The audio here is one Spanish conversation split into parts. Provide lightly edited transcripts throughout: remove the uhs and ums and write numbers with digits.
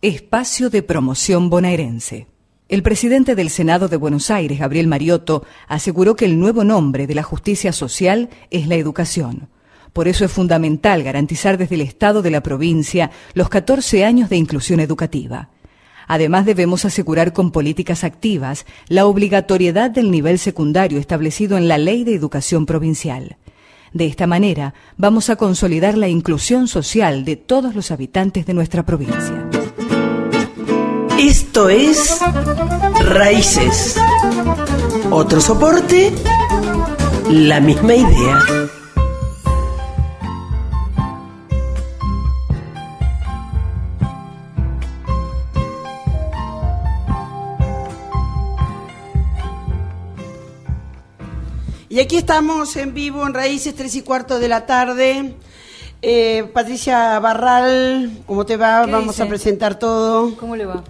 Espacio de Promoción Bonaerense. El presidente del Senado de Buenos Aires, Gabriel Mariotto, aseguró que el nuevo nombre de la justicia social es la educación. Por eso es fundamental garantizar desde el Estado de la provincia los 14 años de inclusión educativa. Además, debemos asegurar con políticas activas la obligatoriedad del nivel secundario establecido en la Ley de Educación Provincial. De esta manera, vamos a consolidar la inclusión social de todos los habitantes de nuestra provincia. Esto es Raíces. Otro soporte, la misma idea. Y aquí estamos en vivo en Raíces, 3:15 de la tarde. Patricia Barral, ¿cómo te va? Vamos a presentar todo. ¿Cómo le va?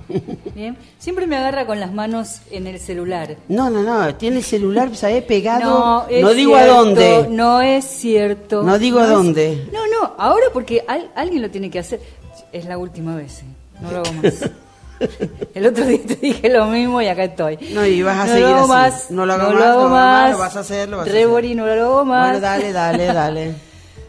Bien. Siempre me agarra con las manos en el celular. No, tiene el celular, ¿sabes? Pegado. No digo cierto, a dónde. No es cierto. No digo a dónde. No, ahora porque alguien lo tiene que hacer. Es la última vez, no lo hago más. El otro día te dije lo mismo y acá estoy. No, y vas a no seguir lo hago así. Más, no lo hago más, lo vas a hacer, Rebori, no lo hago más. Bueno, dale.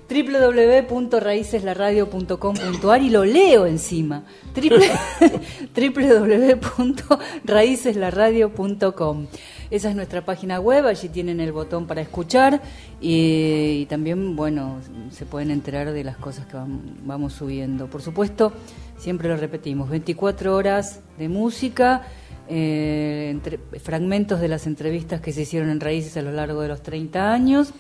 www.raiceslarradio.com.ar y lo leo encima. www.raiceslarradio.com. Esa es nuestra página web, allí tienen el botón para escuchar y también, bueno, se pueden enterar de las cosas que vamos subiendo. Por supuesto, siempre lo repetimos, 24 horas de música, fragmentos de las entrevistas que se hicieron en Raíces a lo largo de los 30 años.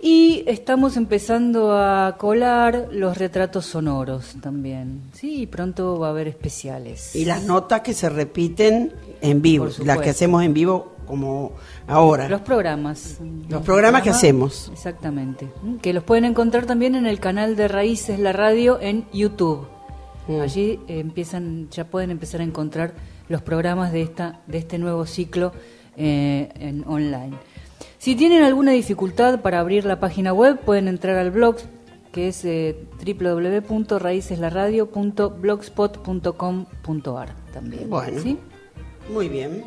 Y estamos empezando a colar los retratos sonoros también, sí, y pronto va a haber especiales. Y las notas que se repiten en vivo, las que hacemos en vivo como ahora. Los programas. Los programas que hacemos. Exactamente, que los pueden encontrar también en el canal de Raíces la Radio en YouTube. Allí ya pueden empezar a encontrar los programas de este nuevo ciclo en online. Si tienen alguna dificultad para abrir la página web, pueden entrar al blog, que es www.raiceslarradio.blogspot.com.ar también. Bueno, ¿sí? Muy bien.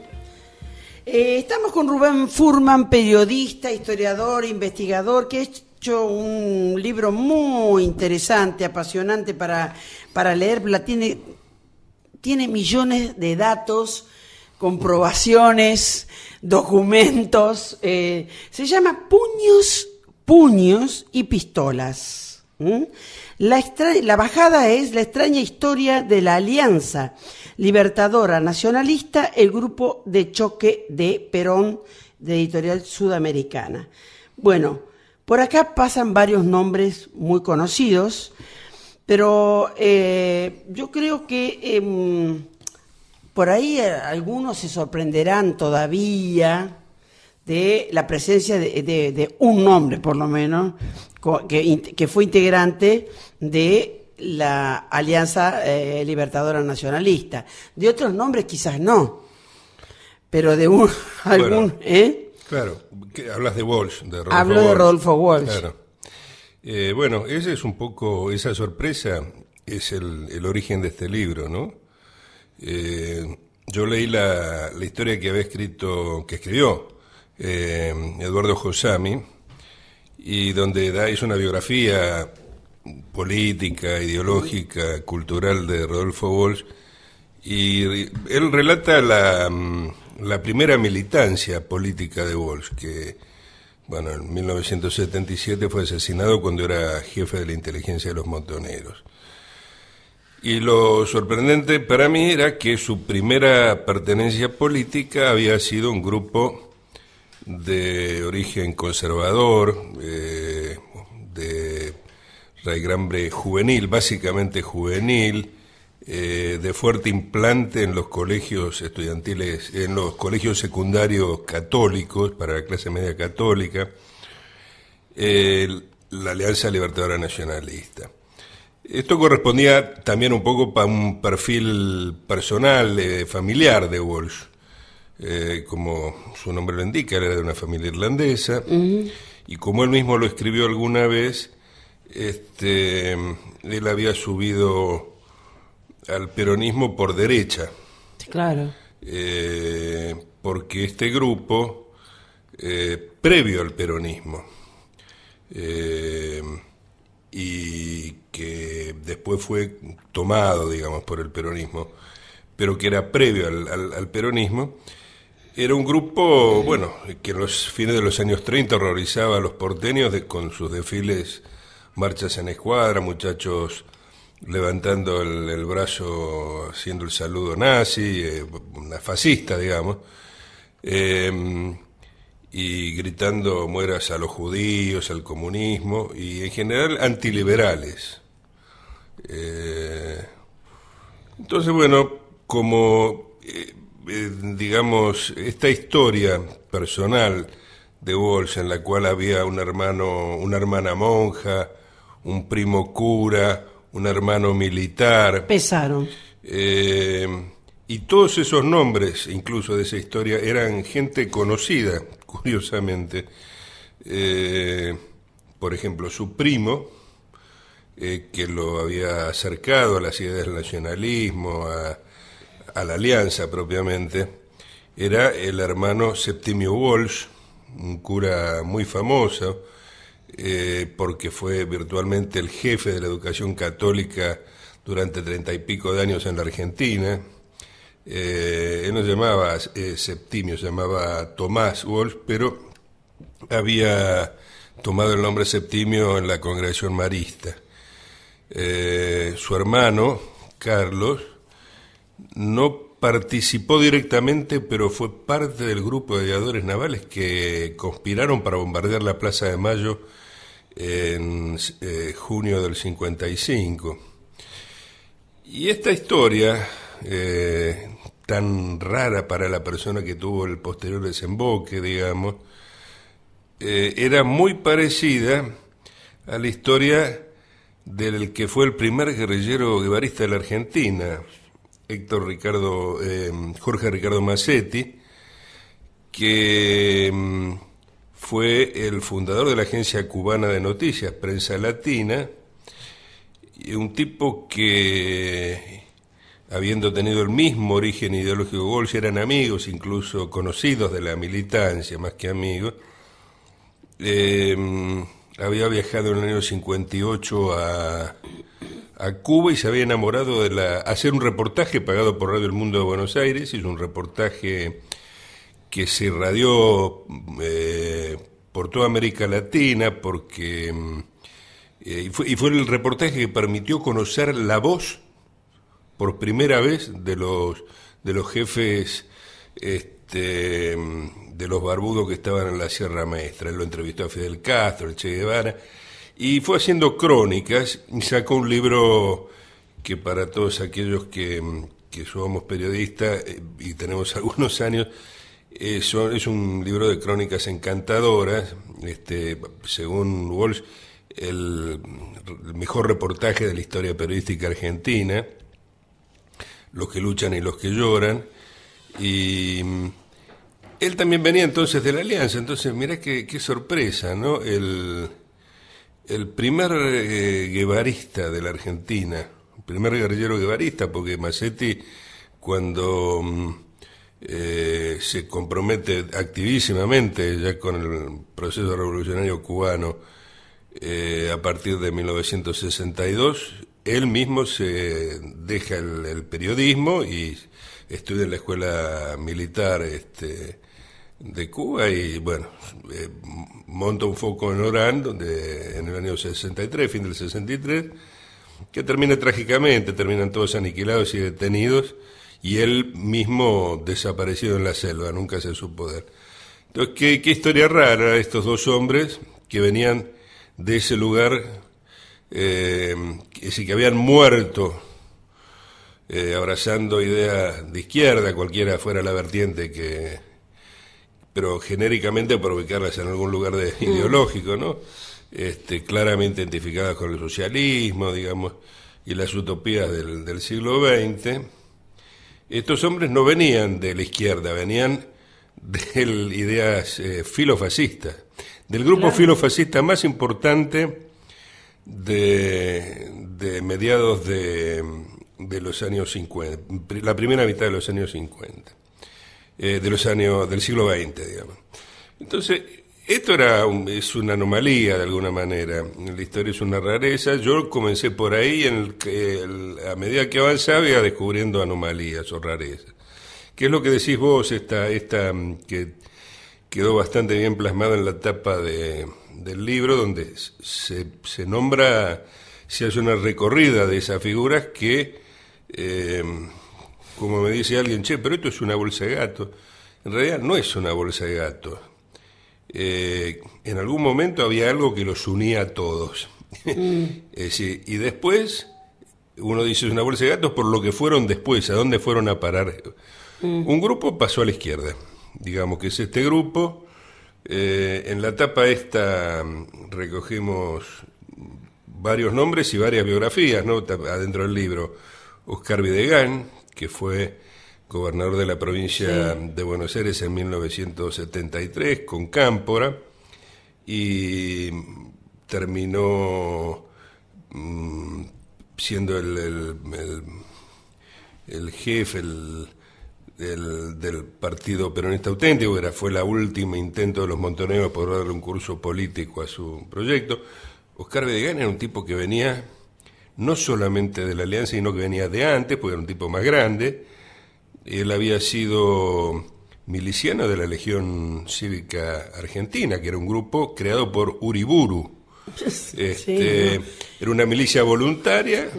Estamos con Rubén Furman, periodista, historiador, investigador, que ha hecho un libro muy interesante, apasionante para leer. Tiene millones de datos, comprobaciones, documentos, se llama Puños y Pistolas. La bajada es La extraña historia de la Alianza Libertadora Nacionalista, el grupo de choque de Perón, de Editorial Sudamericana. Bueno, por acá pasan varios nombres muy conocidos, pero yo creo que por ahí algunos se sorprenderán todavía de la presencia de un nombre, por lo menos, que fue integrante de la Alianza Libertadora Nacionalista. De otros nombres quizás no, pero de algún... Claro, hablas de Walsh. Hablo de Rodolfo Walsh. Claro. Bueno, ese es un poco, esa sorpresa es el origen de este libro, ¿no? Yo leí la historia que escribió Eduardo Josami, y donde hizo una biografía política, ideológica, cultural de Rodolfo Walsh, y él relata la primera militancia política de Walsh, que, bueno, en 1977 fue asesinado cuando era jefe de la inteligencia de los montoneros. Y lo sorprendente para mí era que su primera pertenencia política había sido un grupo de origen conservador, de raigambre juvenil, básicamente juvenil, de fuerte implante en los colegios estudiantiles, en los colegios secundarios católicos, para la clase media católica, la Alianza Libertadora Nacionalista. Esto correspondía también un poco para un perfil personal, familiar de Walsh. Como su nombre lo indica, él era de una familia irlandesa, y como él mismo lo escribió alguna vez, él había subido al peronismo por derecha. Claro. Porque este grupo, previo al peronismo, y que después fue tomado, digamos, por el peronismo, pero que era previo al peronismo, era un grupo, bueno, que en los fines de los años 30 horrorizaba a los porteños con sus desfiles, marchas en escuadra, muchachos levantando el brazo, haciendo el saludo nazi, una fascista, digamos, y gritando mueras a los judíos, al comunismo, y en general antiliberales. Entonces, bueno, como, digamos, esta historia personal de Walsh, en la cual había un hermano, una hermana monja, un primo cura, un hermano militar. Pesaron. Y todos esos nombres, incluso de esa historia, eran gente conocida, curiosamente. Por ejemplo, su primo, que lo había acercado a las ideas del nacionalismo, a la alianza propiamente, era el hermano Septimio Walsh, un cura muy famoso, porque fue virtualmente el jefe de la educación católica durante 30 y pico de años en la Argentina. Él no se llamaba Septimio, se llamaba Tomás Walsh, pero había tomado el nombre Septimio en la congregación marista. Su hermano, Carlos, no participó directamente, pero fue parte del grupo de aviadores navales que conspiraron para bombardear la Plaza de Mayo en junio del 55. Y esta historia, tan rara para la persona que tuvo el posterior desemboque, digamos, era muy parecida a la historia del que fue el primer guerrillero guevarista de la Argentina, Jorge Ricardo Massetti, que fue el fundador de la agencia cubana de noticias, Prensa Latina, y un tipo que, habiendo tenido el mismo origen ideológico que Walsh, eran amigos, incluso conocidos de la militancia, más que amigos. Había viajado en el año 58 a Cuba y se había enamorado de hacer un reportaje pagado por Radio El Mundo de Buenos Aires. Hizo un reportaje que se irradió por toda América Latina, porque y fue el reportaje que permitió conocer la voz por primera vez de los jefes de los barbudos que estaban en la Sierra Maestra. Él lo entrevistó a Fidel Castro, el Che Guevara, y fue haciendo crónicas y sacó un libro que para todos aquellos que somos periodistas y tenemos algunos años, es un libro de crónicas encantadoras, según Walsh, el mejor reportaje de la historia periodística argentina, Los que luchan y los que lloran. Y él también venía entonces de la Alianza, entonces mirá qué sorpresa, ¿no? El primer guevarista de la Argentina, el primer guerrillero guevarista, porque Massetti, cuando se compromete activísimamente ya con el proceso revolucionario cubano a partir de 1962, él mismo se deja el periodismo y estudia en la escuela militar de Cuba y bueno, monta un foco en Orán, donde en el año 63, fin del 63, que termina trágicamente, terminan todos aniquilados y detenidos, y él mismo desaparecido en la selva, nunca se supo de él. Entonces, qué historia rara, estos dos hombres que venían de ese lugar, que habían muerto abrazando ideas de izquierda, cualquiera fuera la vertiente, pero genéricamente por ubicarlas en algún lugar ideológico, ¿no? Claramente identificadas con el socialismo, digamos, y las utopías del siglo XX. Estos hombres no venían de la izquierda, venían de ideas filofascistas, del grupo filofascista más importante de mediados de de los años 50, la primera mitad de los años 50, del siglo XX, digamos. Entonces, esto es una anomalía de alguna manera, la historia es una rareza. Yo comencé por ahí, a medida que avanzaba iba descubriendo anomalías o rarezas. ¿Qué es lo que decís vos, esta que quedó bastante bien plasmada en la tapa del libro, donde se nombra, se hace una recorrida de esas figuras que, como me dice alguien, pero esto es una bolsa de gato. En realidad no es una bolsa de gato. En algún momento había algo que los unía a todos. Y después, uno dice es una bolsa de gatos por lo que fueron después, a dónde fueron a parar. Un grupo pasó a la izquierda, digamos que es este grupo. En la tapa esta recogemos varios nombres y varias biografías, ¿no? Adentro del libro, Oscar Videgain, que fue gobernador de la provincia de Buenos Aires en 1973 con Cámpora, y terminó siendo el jefe del Partido Peronista Auténtico. Fue la última intento de los montoneros por darle un curso político a su proyecto. Oscar Videgain era un tipo que venía no solamente de la Alianza, sino que venía de antes, porque era un tipo más grande. Él había sido miliciano de la Legión Cívica Argentina, que era un grupo creado por Uriburu. Era una milicia voluntaria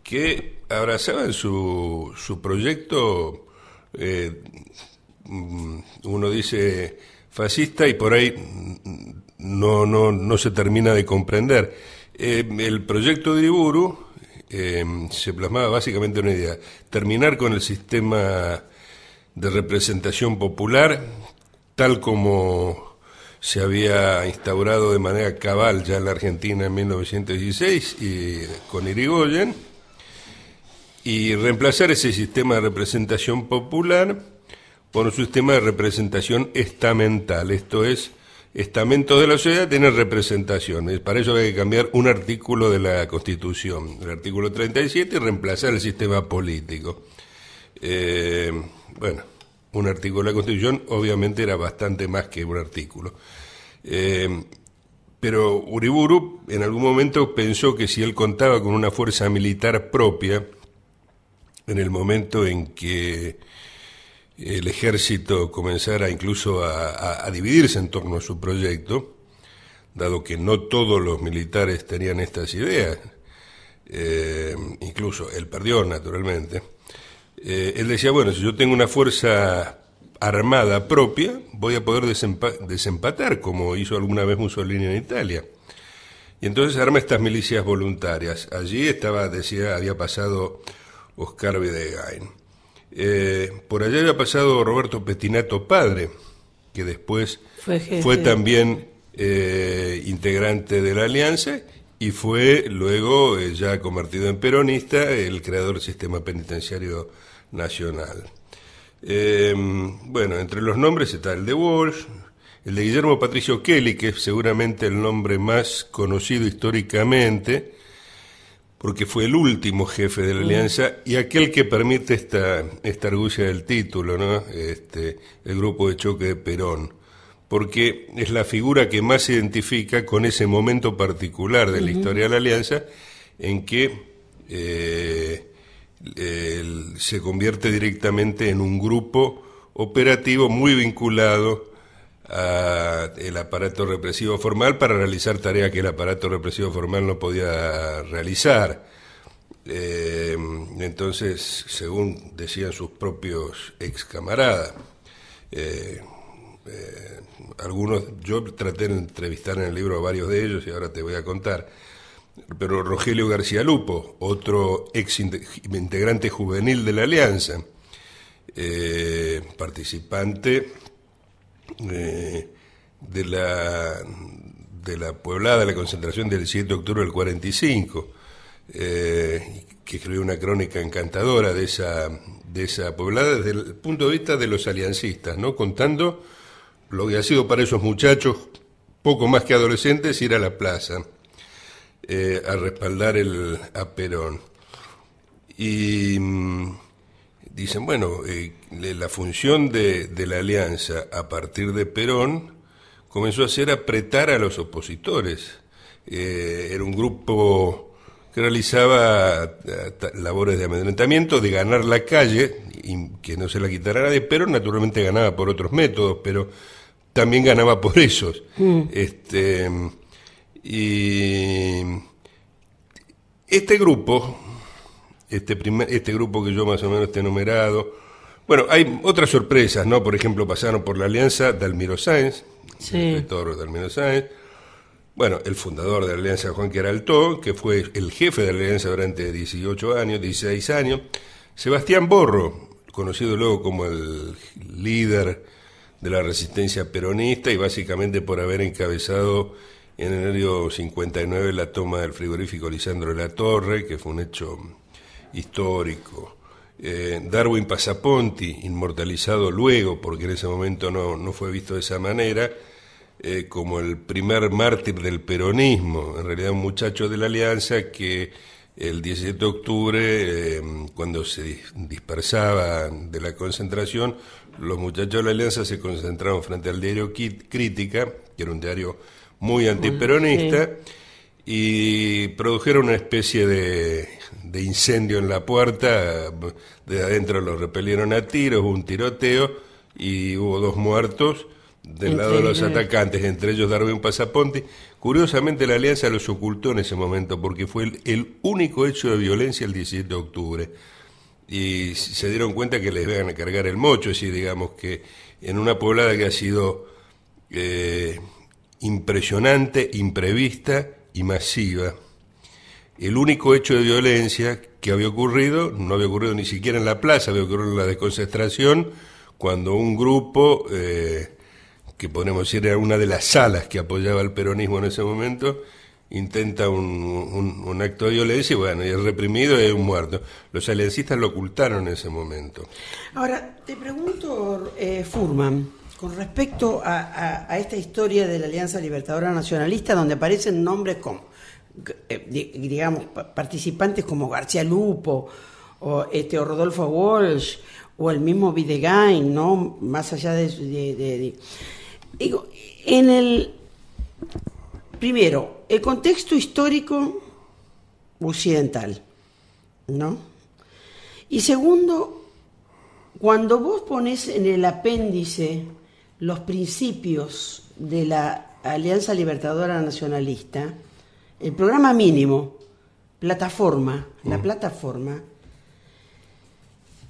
que abrazaba en su proyecto, uno dice fascista, y por ahí no se termina de comprender. El proyecto de Uriburu se plasmaba básicamente una idea: terminar con el sistema de representación popular tal como se había instaurado de manera cabal ya en la Argentina en 1916 y con Irigoyen, y reemplazar ese sistema de representación popular por un sistema de representación estamental. Esto es, estamentos de la sociedad tienen representaciones. Para eso hay que cambiar un artículo de la Constitución, el artículo 37, y reemplazar el sistema político. Un artículo de la Constitución obviamente era bastante más que un artículo. Pero Uriburu en algún momento pensó que si él contaba con una fuerza militar propia, en el momento en que el ejército comenzara incluso a dividirse en torno a su proyecto, dado que no todos los militares tenían estas ideas, incluso él perdió naturalmente, él decía, bueno, si yo tengo una fuerza armada propia, voy a poder desempatar, como hizo alguna vez Mussolini en Italia. Y entonces arma estas milicias voluntarias. Allí había pasado Oscar Videgain. Por allá había pasado Roberto Pettinato padre, que después fue también integrante de la Alianza, y fue luego, ya convertido en peronista, el creador del sistema penitenciario nacional. Entre los nombres está el de Walsh, el de Guillermo Patricio Kelly, que es seguramente el nombre más conocido históricamente, porque fue el último jefe de la Alianza y aquel que permite esta argucia del título, ¿no? El grupo de choque de Perón, porque es la figura que más se identifica con ese momento particular de la historia de la Alianza, en que se convierte directamente en un grupo operativo muy vinculado al aparato represivo formal para realizar tareas que el aparato represivo formal no podía realizar. Entonces, según decían sus propios ex camaradas, algunos, yo traté de entrevistar en el libro a varios de ellos y ahora te voy a contar, pero Rogelio García Lupo, otro ex integrante juvenil de la Alianza, participante de la pueblada, de la concentración del 7 de octubre del 45, que escribió una crónica encantadora de esa pueblada desde el punto de vista de los aliancistas, ¿no? Contando lo que ha sido para esos muchachos, poco más que adolescentes, ir a la plaza a respaldar a Perón. y dicen, bueno, la función de la alianza a partir de Perón comenzó a ser apretar a los opositores. Era un grupo que realizaba labores de amedrentamiento, de ganar la calle, y que no se la quitara nadie. Perón naturalmente ganaba por otros métodos, pero también ganaba por esos. Y este grupo, este grupo que yo más o menos te he enumerado, bueno, hay otras sorpresas, ¿no? Por ejemplo, pasaron por la alianza Dalmiro Sáenz, el rector Dalmiro Sáenz, bueno, el fundador de la alianza Juan Queraltó, que fue el jefe de la alianza durante 16 años, Sebastián Borro, conocido luego como el líder de la resistencia peronista y básicamente por haber encabezado en enero 59 la toma del frigorífico Lisandro de la Torre, que fue un hecho histórico. Darwin Passaponti, inmortalizado luego, porque en ese momento no fue visto de esa manera, como el primer mártir del peronismo, en realidad un muchacho de la Alianza que el 17 de octubre, cuando se dispersaba de la concentración, los muchachos de la Alianza se concentraron frente al diario Crítica, que era un diario muy antiperonista, y produjeron una especie de incendio en la puerta. De adentro los repelieron a tiros, hubo un tiroteo y hubo 2 muertos del lado de los atacantes, entre ellos Darwin Passaponti. Curiosamente la Alianza los ocultó en ese momento porque fue el único hecho de violencia el 17 de octubre y se dieron cuenta que les iban a cargar el mocho, es decir, digamos que en una poblada que ha sido impresionante, imprevista y masiva, el único hecho de violencia que había ocurrido, no había ocurrido ni siquiera en la plaza, había ocurrido en la desconcentración, cuando un grupo, que podemos decir era una de las salas que apoyaba al peronismo en ese momento, intenta un acto de violencia y bueno, y es reprimido y hay un muerto. Los aliancistas lo ocultaron en ese momento. Ahora, te pregunto, Fuhrman, con respecto a esta historia de la Alianza Libertadora Nacionalista, donde aparecen nombres como, digamos, participantes como García Lupo, o Rodolfo Walsh, o el mismo Videgain, ¿no? Más allá digo, primero, el contexto histórico occidental, ¿no? Y segundo, cuando vos pones en el apéndice los principios de la Alianza Libertadora Nacionalista, el programa mínimo, plataforma, la plataforma,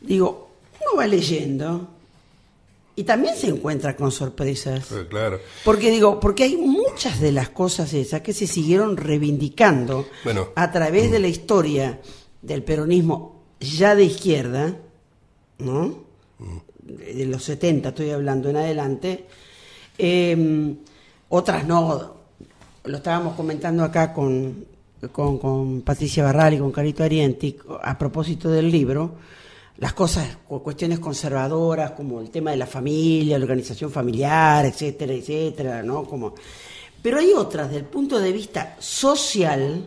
digo, uno va leyendo y también se encuentra con sorpresas. Claro. Porque hay muchas de las cosas esas que se siguieron reivindicando a través de la historia del peronismo ya de izquierda, ¿no? De los 70 estoy hablando en adelante. Otras no. Lo estábamos comentando acá con Patricia Barral y con Carito Arienti a propósito del libro. Las cosas, cuestiones conservadoras, como el tema de la familia, la organización familiar, etcétera, etcétera, ¿no? Pero hay otras, del punto de vista social,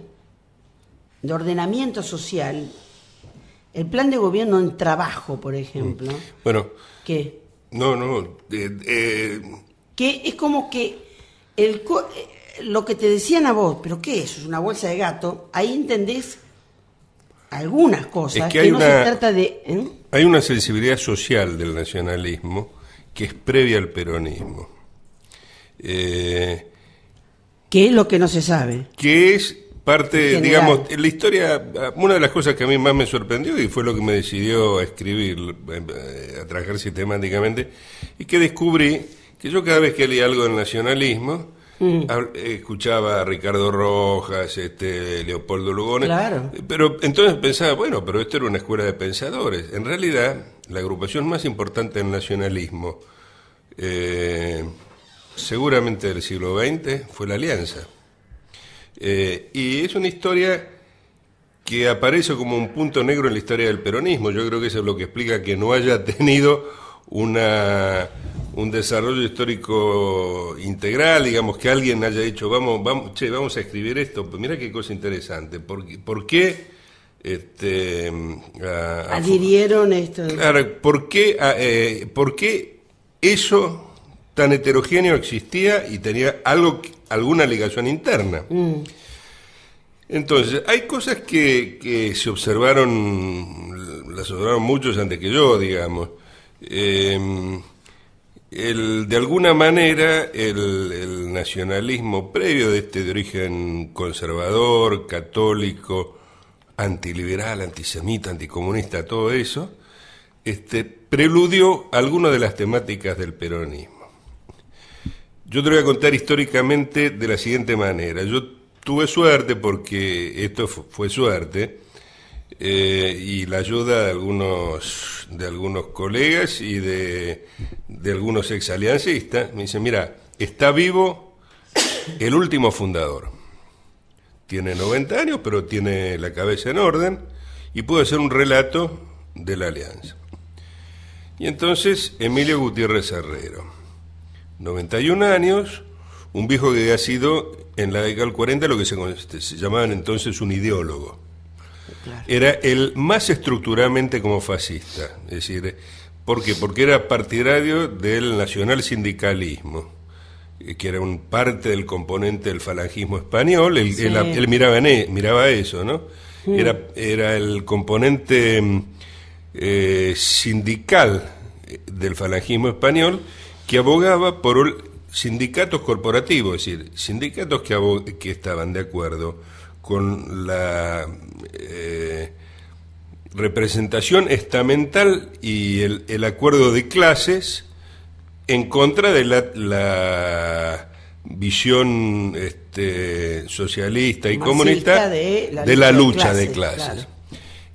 de ordenamiento social, el plan de gobierno en trabajo, por ejemplo. Bueno. ¿Qué? No. Que es como que lo que te decían a vos, ¿pero qué es? ¿Es una bolsa de gato? Ahí entendés algunas cosas, es que no se trata de... Hay una sensibilidad social del nacionalismo que es previa al peronismo. ¿Qué es lo que no se sabe? Que es parte, digamos, en la historia, una de las cosas que a mí más me sorprendió y fue lo que me decidió a escribir, a trabajar sistemáticamente, y que descubrí que yo cada vez que leía algo del nacionalismo, escuchaba a Ricardo Rojas, Leopoldo Lugones, claro. Pero entonces pensaba, pero esto era una escuela de pensadores. En realidad, la agrupación más importante del nacionalismo, seguramente del siglo XX, fue la Alianza. Y es una historia que aparece como un punto negro en la historia del peronismo. Yo creo que eso es lo que explica que no haya tenido un desarrollo histórico integral, digamos, que alguien haya dicho, vamos a escribir esto. Pues mira qué cosa interesante. ¿Por qué adhirieron esto. Claro, ¿por qué eso tan heterogéneo existía y tenía alguna ligación interna? Entonces, hay cosas que se observaron, las observaron muchos antes que yo, digamos. De alguna manera, el nacionalismo previo de origen conservador, católico, antiliberal, antisemita, anticomunista, todo eso, preludió algunas de las temáticas del peronismo. Yo te voy a contar históricamente de la siguiente manera. Yo tuve suerte, porque esto fue suerte, y la ayuda de algunos colegas y de algunos exaliancistas. Me dicen, mira, está vivo el último fundador. Tiene 90 años, pero tiene la cabeza en orden y puede hacer un relato de la alianza. Y entonces, Emilio Gutiérrez Herrero, 91 años, un viejo que ha sido en la década del 40 lo que se llamaban entonces un ideólogo. Claro. Era el más estructuralmente como fascista, es decir, ¿por qué? Porque era partidario del nacionalsindicalismo, que era un parte del componente del falangismo español. Él miraba eso, ¿no? Era el componente sindical del falangismo español, que abogaba por sindicatos corporativos, es decir, sindicatos que estaban de acuerdo con la representación estamental y el acuerdo de clases en contra de la visión socialista y comunista de la lucha de clases. Claro.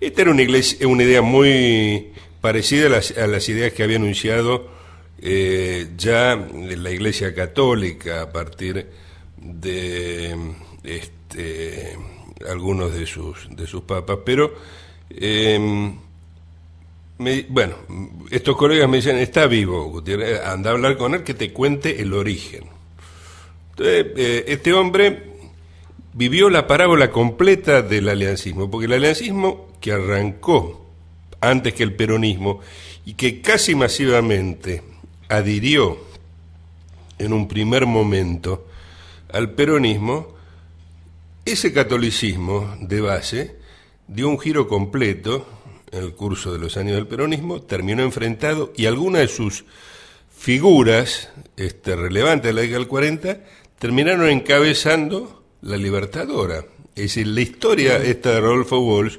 Esta era una idea muy parecida a las ideas que había anunciado ya la Iglesia Católica a partir de algunos de sus papas, pero estos colegas me dicen, está vivo, Gutiérrez, anda a hablar con él que te cuente el origen. Entonces, este hombre vivió la parábola completa del aliancismo, porque el aliancismo, que arrancó antes que el peronismo y que casi masivamente adhirió en un primer momento al peronismo, ese catolicismo de base dio un giro completo en el curso de los años del peronismo, terminó enfrentado, y algunas de sus figuras relevantes de la década del 40 terminaron encabezando la Libertadora. Es decir, la historia esta de Rodolfo Walsh,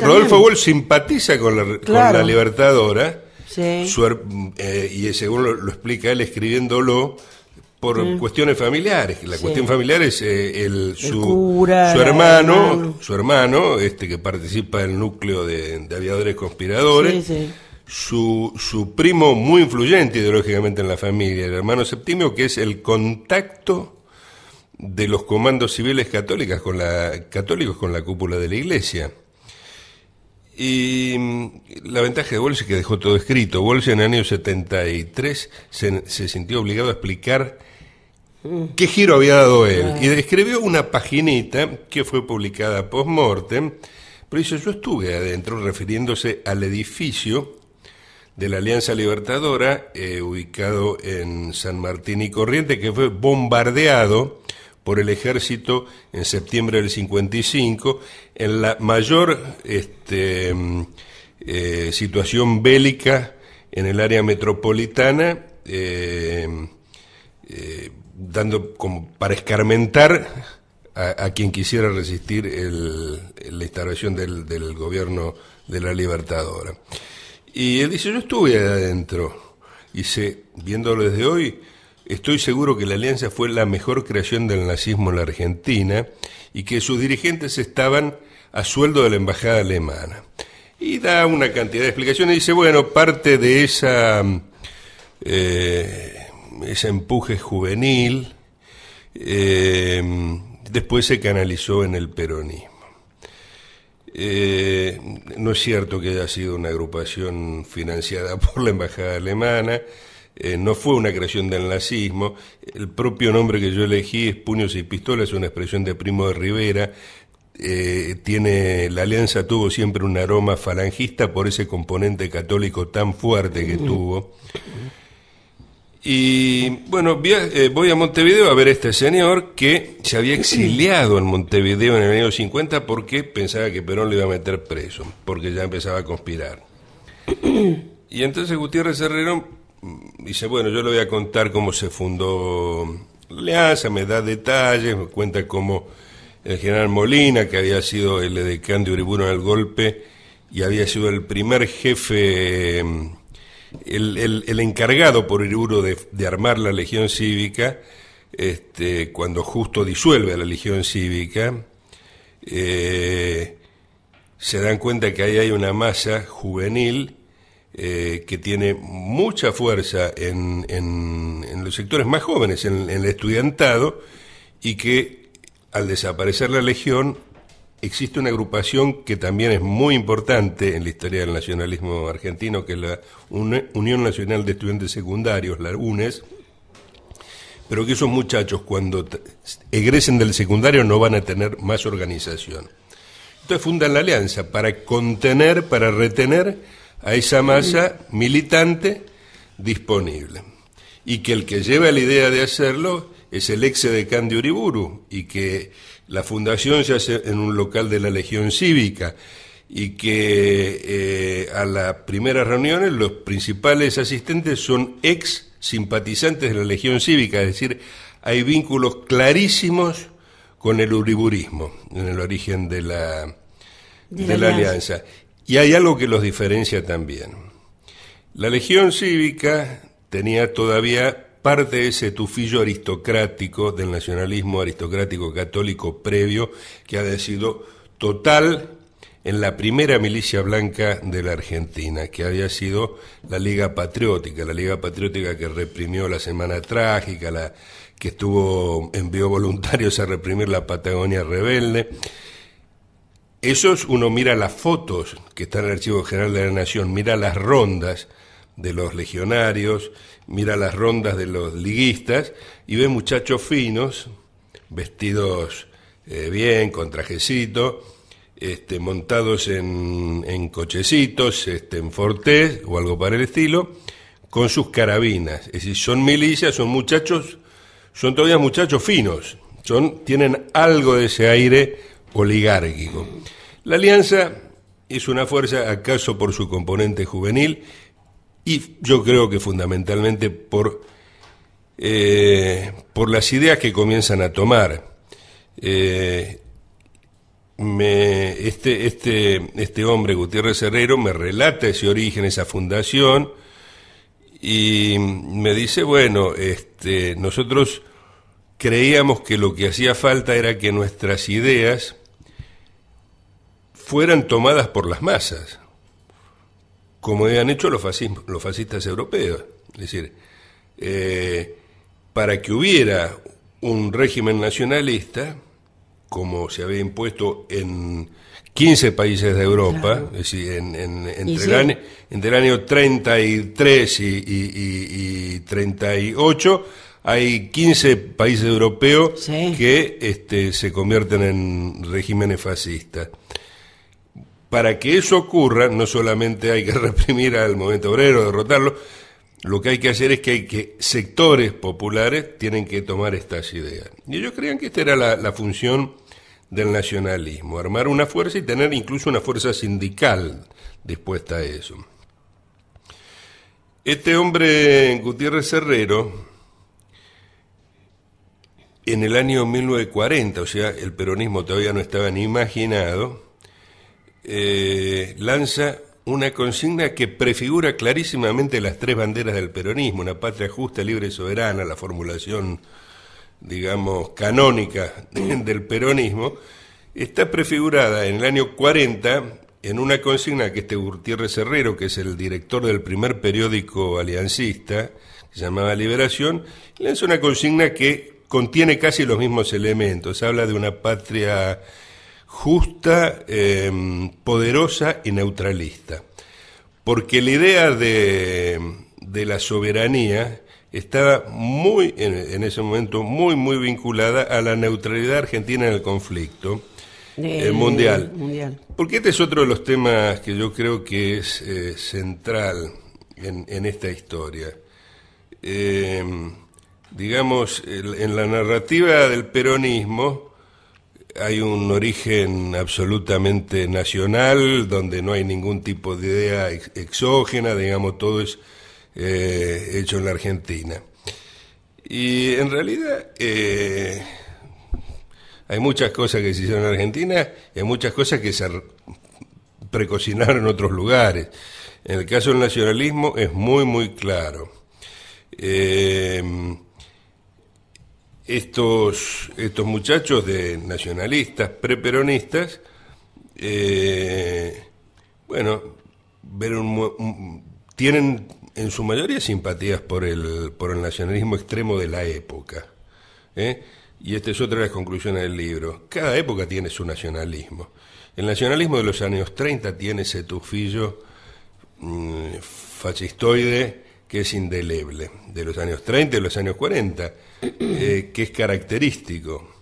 Rodolfo Walsh simpatiza con la Libertadora, sí. Y según lo explica él escribiéndolo, por cuestiones familiares. La cuestión familiar es su hermano, que participa del núcleo de aviadores conspiradores, su primo muy influyente ideológicamente en la familia, el hermano Septimio, que es el contacto de los comandos civiles católicos con la cúpula de la Iglesia. Y la ventaja de Walsh es que dejó todo escrito. Walsh en el año 73 se sintió obligado a explicar qué giro había dado él. Y escribió una paginita que fue publicada post-mortem, pero dice, yo estuve adentro, refiriéndose al edificio de la Alianza Libertadora, ubicado en San Martín y Corrientes, que fue bombardeado por el ejército en septiembre del 55, en la mayor situación bélica en el área metropolitana, dando como para escarmentar a quien quisiera resistir la instalación del gobierno de la Libertadora. Y él dice, yo estuve adentro, dice, viéndolo desde hoy, estoy seguro que la Alianza fue la mejor creación del nazismo en la Argentina y que sus dirigentes estaban a sueldo de la embajada alemana. Y da una cantidad de explicaciones. Dice, bueno, parte de ese empuje juvenil después se canalizó en el peronismo. No es cierto que haya sido una agrupación financiada por la embajada alemana. No fue una creación del nazismo. El propio nombre que yo elegí es Puños y Pistolas, una expresión de Primo de Rivera. la alianza tuvo siempre un aroma falangista por ese componente católico tan fuerte que tuvo. Y bueno, voy a Montevideo a ver a este señor que se había exiliado en Montevideo en el año 50 porque pensaba que Perón lo iba a meter preso, porque ya empezaba a conspirar. Y entonces Gutiérrez Herrero dice, bueno, yo le voy a contar cómo se fundó la alianza, me da detalles, me cuenta cómo el general Molina, que había sido el edecán de Uriburu en el golpe y había sido el primer jefe, el encargado por Uriburu de armar la Legión Cívica, cuando justo disuelve a la Legión Cívica, se dan cuenta que ahí hay una masa juvenil que tiene mucha fuerza en los sectores más jóvenes, en el estudiantado, y que al desaparecer la Legión existe una agrupación que también es muy importante en la historia del nacionalismo argentino, que es la Unión Nacional de Estudiantes Secundarios, la UNES, pero que esos muchachos cuando egresen del secundario no van a tener más organización. Entonces fundan la alianza para contener, para retener a esa masa militante disponible. Y que el que lleva la idea de hacerlo es el ex edecán de Uriburu, y que la fundación se hace en un local de la Legión Cívica, y que a las primeras reuniones los principales asistentes son ex simpatizantes de la Legión Cívica, es decir, hay vínculos clarísimos con el uriburismo en el origen de la alianza. Y hay algo que los diferencia también. La Legión Cívica tenía todavía parte de ese tufillo aristocrático del nacionalismo aristocrático católico previo, que había sido total en la primera milicia blanca de la Argentina, que había sido la Liga Patriótica que reprimió la Semana Trágica, que envió voluntarios a reprimir la Patagonia rebelde. Esos, uno mira las fotos que están en el Archivo General de la Nación, mira las rondas de los legionarios, mira las rondas de los liguistas y ve muchachos finos, vestidos bien, con trajecito, montados en cochecitos, en fortés o algo para el estilo, con sus carabinas. Es decir, son milicias, son todavía muchachos finos, tienen algo de ese aire oligárquico. La Alianza es una fuerza, acaso por su componente juvenil, y yo creo que fundamentalmente por las ideas que comienzan a tomar. Este hombre, Gutiérrez Herrero, me relata ese origen, esa fundación, y me dice, bueno, nosotros creíamos que lo que hacía falta era que nuestras ideas fueran tomadas por las masas, como habían hecho los fascistas europeos. Es decir, para que hubiera un régimen nacionalista, como se había impuesto en 15 países de Europa, claro. Es decir, entre el año 33 y 38, hay 15 países europeos que se convierten en regímenes fascistas. Para que eso ocurra, no solamente hay que reprimir al movimiento obrero, derrotarlo, lo que hay que hacer es que sectores populares tienen que tomar estas ideas. Y ellos creían que esta era la función del nacionalismo, armar una fuerza y tener incluso una fuerza sindical dispuesta a eso. Este hombre, Gutiérrez Herrero, en el año 1940, o sea, el peronismo todavía no estaba ni imaginado, lanza una consigna que prefigura clarísimamente las tres banderas del peronismo: una patria justa, libre y soberana, la formulación, digamos, canónica del peronismo. Está prefigurada en el año 40 en una consigna que Gutiérrez Herrero, que es el director del primer periódico aliancista, que se llamaba Liberación, lanza una consigna que contiene casi los mismos elementos. Habla de una patria justa, poderosa y neutralista. Porque la idea de la soberanía estaba en ese momento muy vinculada a la neutralidad argentina en el conflicto, mundial. Mundial. Porque este es otro de los temas que yo creo que es central en esta historia. Digamos, en la narrativa del peronismo hay un origen absolutamente nacional, donde no hay ningún tipo de idea exógena, digamos, todo es hecho en la Argentina. Y en realidad hay muchas cosas que se hicieron en Argentina y hay muchas cosas que se precocinaron en otros lugares. En el caso del nacionalismo es muy, muy claro. Estos muchachos de nacionalistas, preperonistas, bueno, tienen en su mayoría simpatías por el nacionalismo extremo de la época. Y esta es otra de las conclusiones del libro. Cada época tiene su nacionalismo. El nacionalismo de los años 30 tiene ese tufillo fascistoide que es indeleble, de los años 30 y de los años 40, que es característico.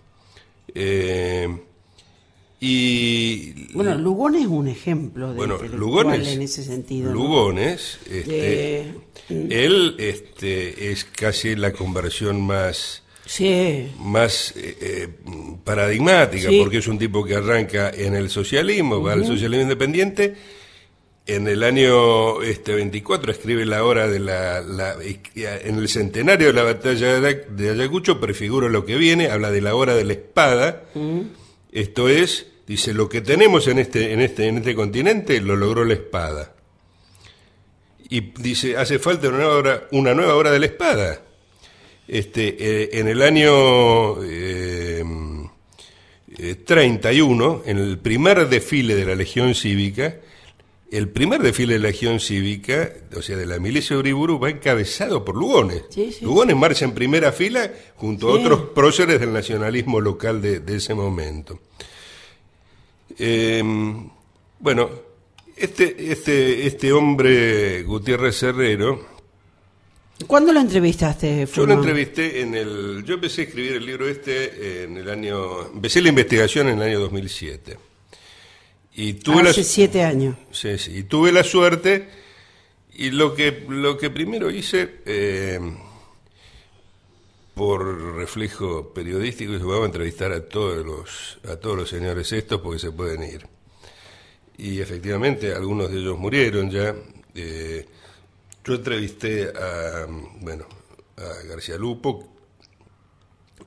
Y bueno, Lugones es un ejemplo de intelectual en ese sentido. Lugones, él es casi la conversión más paradigmática, porque es un tipo que arranca en el socialismo, va al socialismo independiente. En el año 24 escribe la hora de en el centenario de la batalla de Ayacucho, prefigura lo que viene, habla de la hora de la espada. Esto es, dice, lo que tenemos en este continente lo logró la espada. Y dice, hace falta una nueva hora de la espada. En el año 31, en el primer desfile de la Legión Cívica, o sea, de la milicia de Uriburu, va encabezado por Lugones. Lugones marcha en primera fila junto a otros próceres del nacionalismo local de ese momento. Bueno, este hombre, Gutiérrez Herrero... ¿Cuándo lo entrevistaste, Yo Fuma? lo entrevisté yo empecé a escribir el libro empecé la investigación en el año 2007. Y tuve Hace 7 años. Sí, y tuve la suerte, y lo que primero hice, por reflejo periodístico, es que vamos a entrevistar a todos los señores estos porque se pueden ir. Y efectivamente, algunos de ellos murieron ya. Yo entrevisté a García Lupo,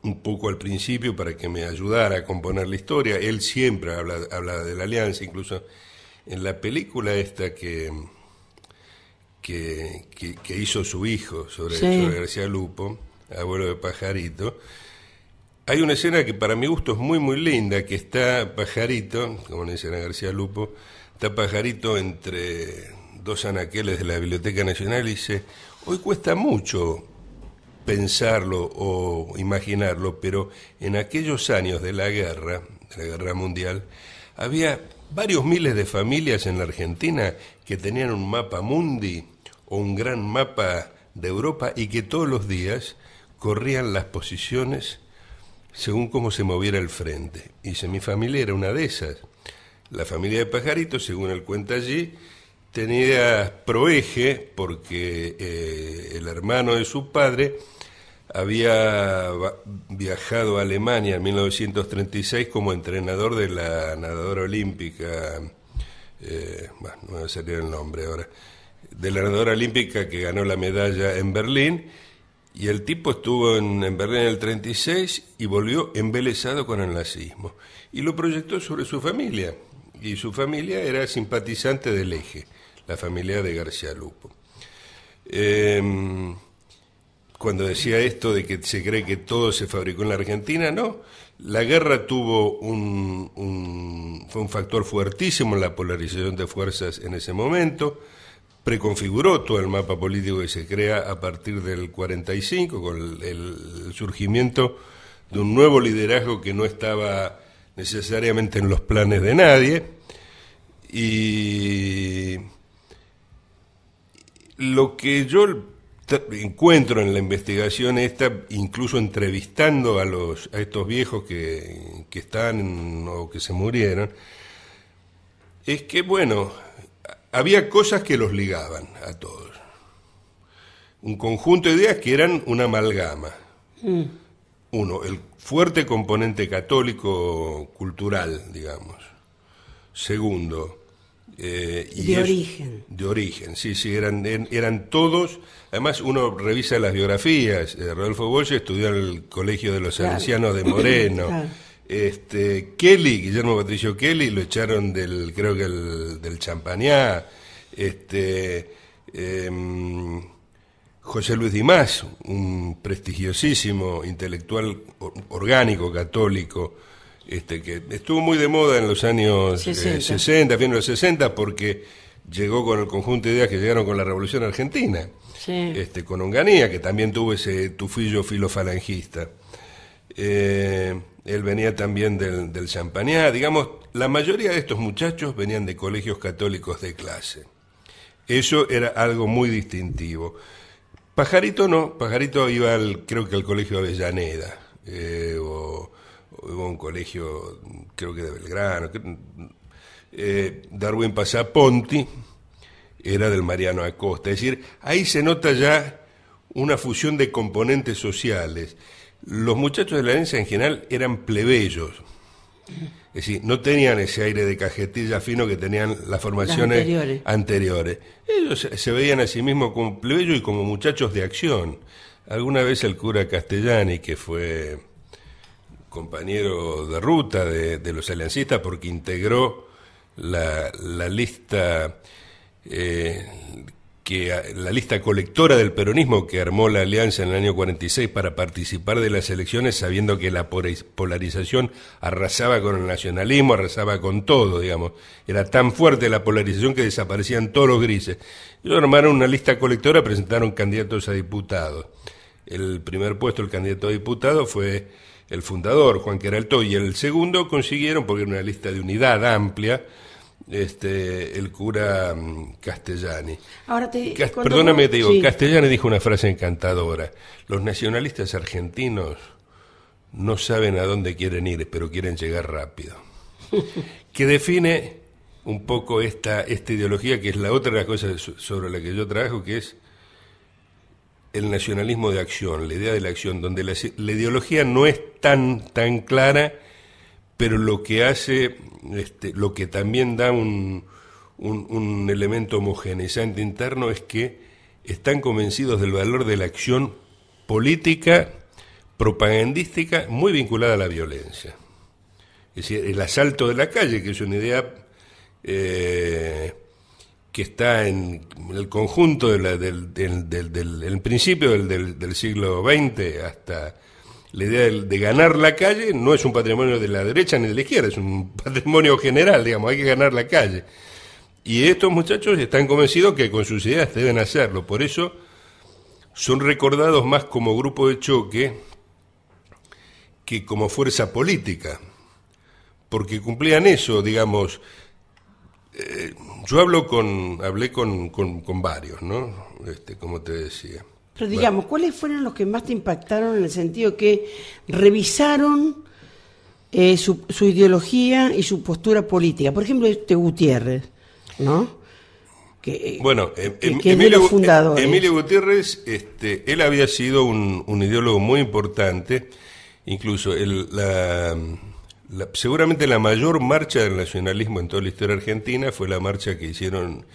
un poco al principio para que me ayudara a componer la historia. Él siempre habla de la Alianza, incluso en la película esta que hizo su hijo sobre García Lupo, Abuelo de Pajarito. Hay una escena que para mi gusto es muy muy linda, que está Pajarito, como le dicen a García Lupo, está Pajarito entre dos anaqueles de la Biblioteca Nacional y dice, hoy cuesta mucho pensarlo o imaginarlo, pero en aquellos años de la Guerra Mundial, había varios miles de familias en la Argentina que tenían un mapa mundi o un gran mapa de Europa y que todos los días corrían las posiciones según cómo se moviera el frente. Y dice, mi familia era una de esas. La familia de Pajarito, según él cuenta allí, tenía proeje porque el hermano de su padre había viajado a Alemania en 1936 como entrenador de la nadadora olímpica, no me va a salir el nombre ahora, de la nadadora olímpica que ganó la medalla en Berlín, y el tipo estuvo en Berlín en el 36 y volvió embelesado con el nazismo, y lo proyectó sobre su familia, y su familia era simpatizante del Eje, la familia de García Lupo. Cuando decía esto de que se cree que todo se fabricó en la Argentina, no. La guerra fue un factor fuertísimo en la polarización de fuerzas en ese momento, preconfiguró todo el mapa político que se crea a partir del 45, con el surgimiento de un nuevo liderazgo que no estaba necesariamente en los planes de nadie, y lo que yo encuentro en la investigación esta, incluso entrevistando a estos viejos que están o que se murieron, es que, bueno, había cosas que los ligaban a todos. Un conjunto de ideas que eran una amalgama. Uno, el fuerte componente católico cultural, digamos. Segundo, de origen. De origen, sí, eran todos. Además, uno revisa las biografías. Rodolfo Bolle estudió en el Colegio de los Salesianos de Moreno. Claro. Kelly, Guillermo Patricio Kelly, lo echaron creo que del Champagnat. José Luis Dimas, un prestigiosísimo intelectual orgánico católico, que estuvo muy de moda en los años 60, fines de los 60, porque llegó con el conjunto de ideas que llegaron con la Revolución Argentina, con Onganía, que también tuvo ese tufillo filofalangista. Él venía también del Champagnat. Digamos, la mayoría de estos muchachos venían de colegios católicos de clase. Eso era algo muy distintivo. Pajarito no, Pajarito iba creo que al colegio Avellaneda, o iba a un colegio, creo que de Belgrano. Darwin Passaponti era del Mariano Acosta. Es decir, ahí se nota ya una fusión de componentes sociales. Los muchachos de la herencia en general eran plebeyos, es decir, no tenían ese aire de cajetilla fino que tenían las formaciones anteriores. Ellos se veían a sí mismos como plebeyos y como muchachos de acción. Alguna vez el cura Castellani, que fue compañero de ruta de los aliancistas porque integró la lista la lista colectora del peronismo que armó la alianza en el año 46 para participar de las elecciones, sabiendo que la polarización arrasaba con el nacionalismo, arrasaba con todo, digamos. Era tan fuerte la polarización que desaparecían todos los grises. Ellos armaron una lista colectora, presentaron candidatos a diputados. El primer puesto, el candidato a diputado, fue el fundador, Juan Queraltó, y el segundo consiguieron, porque era una lista de unidad amplia, el cura Castellani. Ahora perdóname, te digo, sí. Castellani dijo una frase encantadora: los nacionalistas argentinos no saben a dónde quieren ir, pero quieren llegar rápido. Que define un poco esta ideología, que es la otra de las cosas sobre la que yo trabajo, que es el nacionalismo de acción, la idea de la acción, donde la ideología no es tan clara, pero lo que hace, lo que también da un elemento homogeneizante interno es que están convencidos del valor de la acción política, propagandística, muy vinculada a la violencia. Es decir, el asalto de la calle, que es una idea que está en el conjunto del principio del siglo XX hasta... La idea de ganar la calle no es un patrimonio de la derecha ni de la izquierda, es un patrimonio general, digamos, hay que ganar la calle. Y estos muchachos están convencidos que con sus ideas deben hacerlo, por eso son recordados más como grupo de choque que como fuerza política, porque cumplían eso, digamos. Yo hablé con varios, ¿no? Como te decía. Pero digamos, ¿cuáles fueron los que más te impactaron en el sentido que revisaron su ideología y su postura política? Por ejemplo, Gutiérrez, ¿no? Que es de los fundadores. Emilio Gutiérrez, él había sido un ideólogo muy importante, incluso seguramente la mayor marcha del nacionalismo en toda la historia argentina fue la marcha que hicieron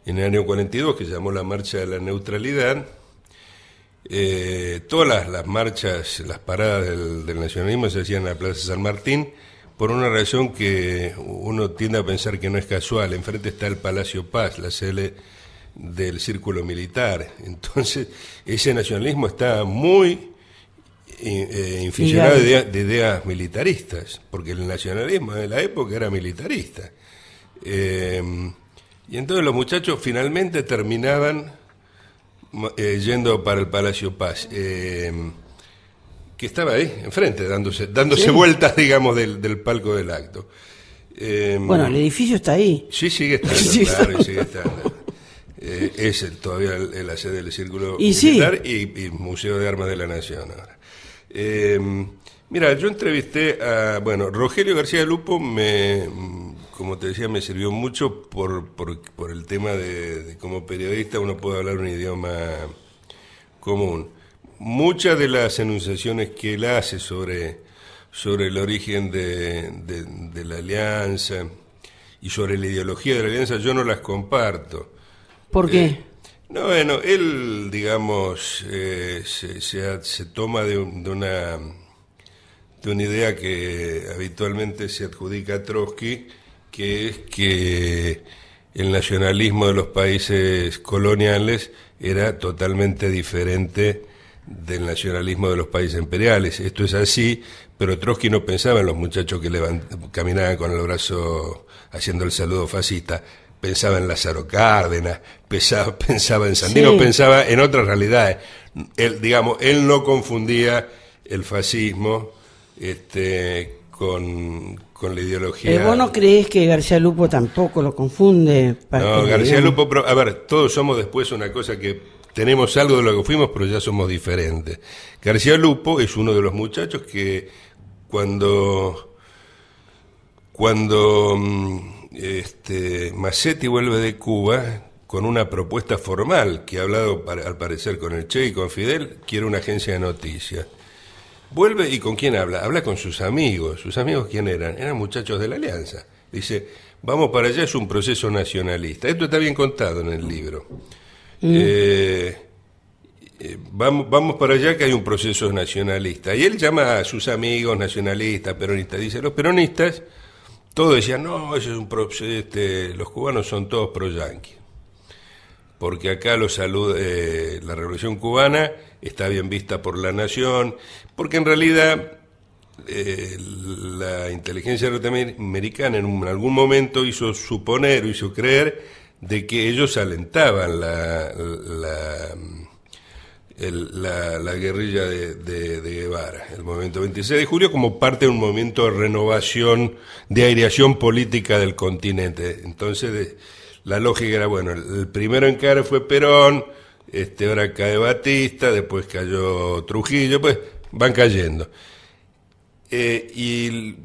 en el año 42, que se llamó la Marcha de la Neutralidad. Todas las marchas, las paradas del nacionalismo se hacían en la Plaza San Martín, por una razón que uno tiende a pensar que no es casual. Enfrente está el Palacio Paz, la sede del Círculo Militar. Entonces, ese nacionalismo está muy infusionado de ideas militaristas, porque el nacionalismo de la época era militarista. Y entonces los muchachos finalmente terminaban yendo para el Palacio Paz, que estaba ahí, enfrente, dándose vueltas, digamos, del palco del acto. Bueno, el edificio está ahí. Sí, sigue estando, claro, sigue estando. todavía la sede del Círculo Y Militar y Museo de Armas de la Nación ahora. Mira, yo entrevisté a, Rogelio García Lupo, como te decía, me sirvió mucho por el tema de como periodista uno puede hablar un idioma común. Muchas de las enunciaciones que él hace sobre el origen de la alianza y sobre la ideología de la alianza yo no las comparto. ¿Por qué? No, bueno, él, digamos, se toma de una idea que habitualmente se adjudica a Trotsky, que es que el nacionalismo de los países coloniales era totalmente diferente del nacionalismo de los países imperiales. Esto es así, pero Trotsky no pensaba en los muchachos que caminaban con el brazo haciendo el saludo fascista. Pensaba en Lázaro Cárdenas, pensaba en Sandino, pensaba en otras realidades. Él no confundía el fascismo con la ideología. ¿Vos no creés que García Lupo tampoco lo confunde? No, García Lupo, a ver, todos somos después una cosa que tenemos algo de lo que fuimos, pero ya somos diferentes. García Lupo es uno de los muchachos que cuando Massetti vuelve de Cuba con una propuesta formal que ha hablado al parecer con el Che y con Fidel, quiere una agencia de noticias. Vuelve y ¿con quién habla? Habla con sus amigos. ¿Sus amigos quién eran? Eran muchachos de la Alianza. Dice, vamos para allá, es un proceso nacionalista. Esto está bien contado en el libro. Vamos para allá que hay un proceso nacionalista. Y él llama a sus amigos nacionalistas, peronistas. Dice, los peronistas, todos decían, no, eso es un los cubanos son todos pro-yanqui. Porque acá la revolución cubana está bien vista por la nación, porque en realidad la inteligencia norteamericana en algún momento hizo creer de que ellos alentaban la guerrilla de Guevara, el movimiento 26 de julio, como parte de un movimiento de renovación, de aireación política del continente. Entonces, la lógica era, el primero en caer fue Perón, ahora cae Batista, después cayó Trujillo, pues van cayendo. Y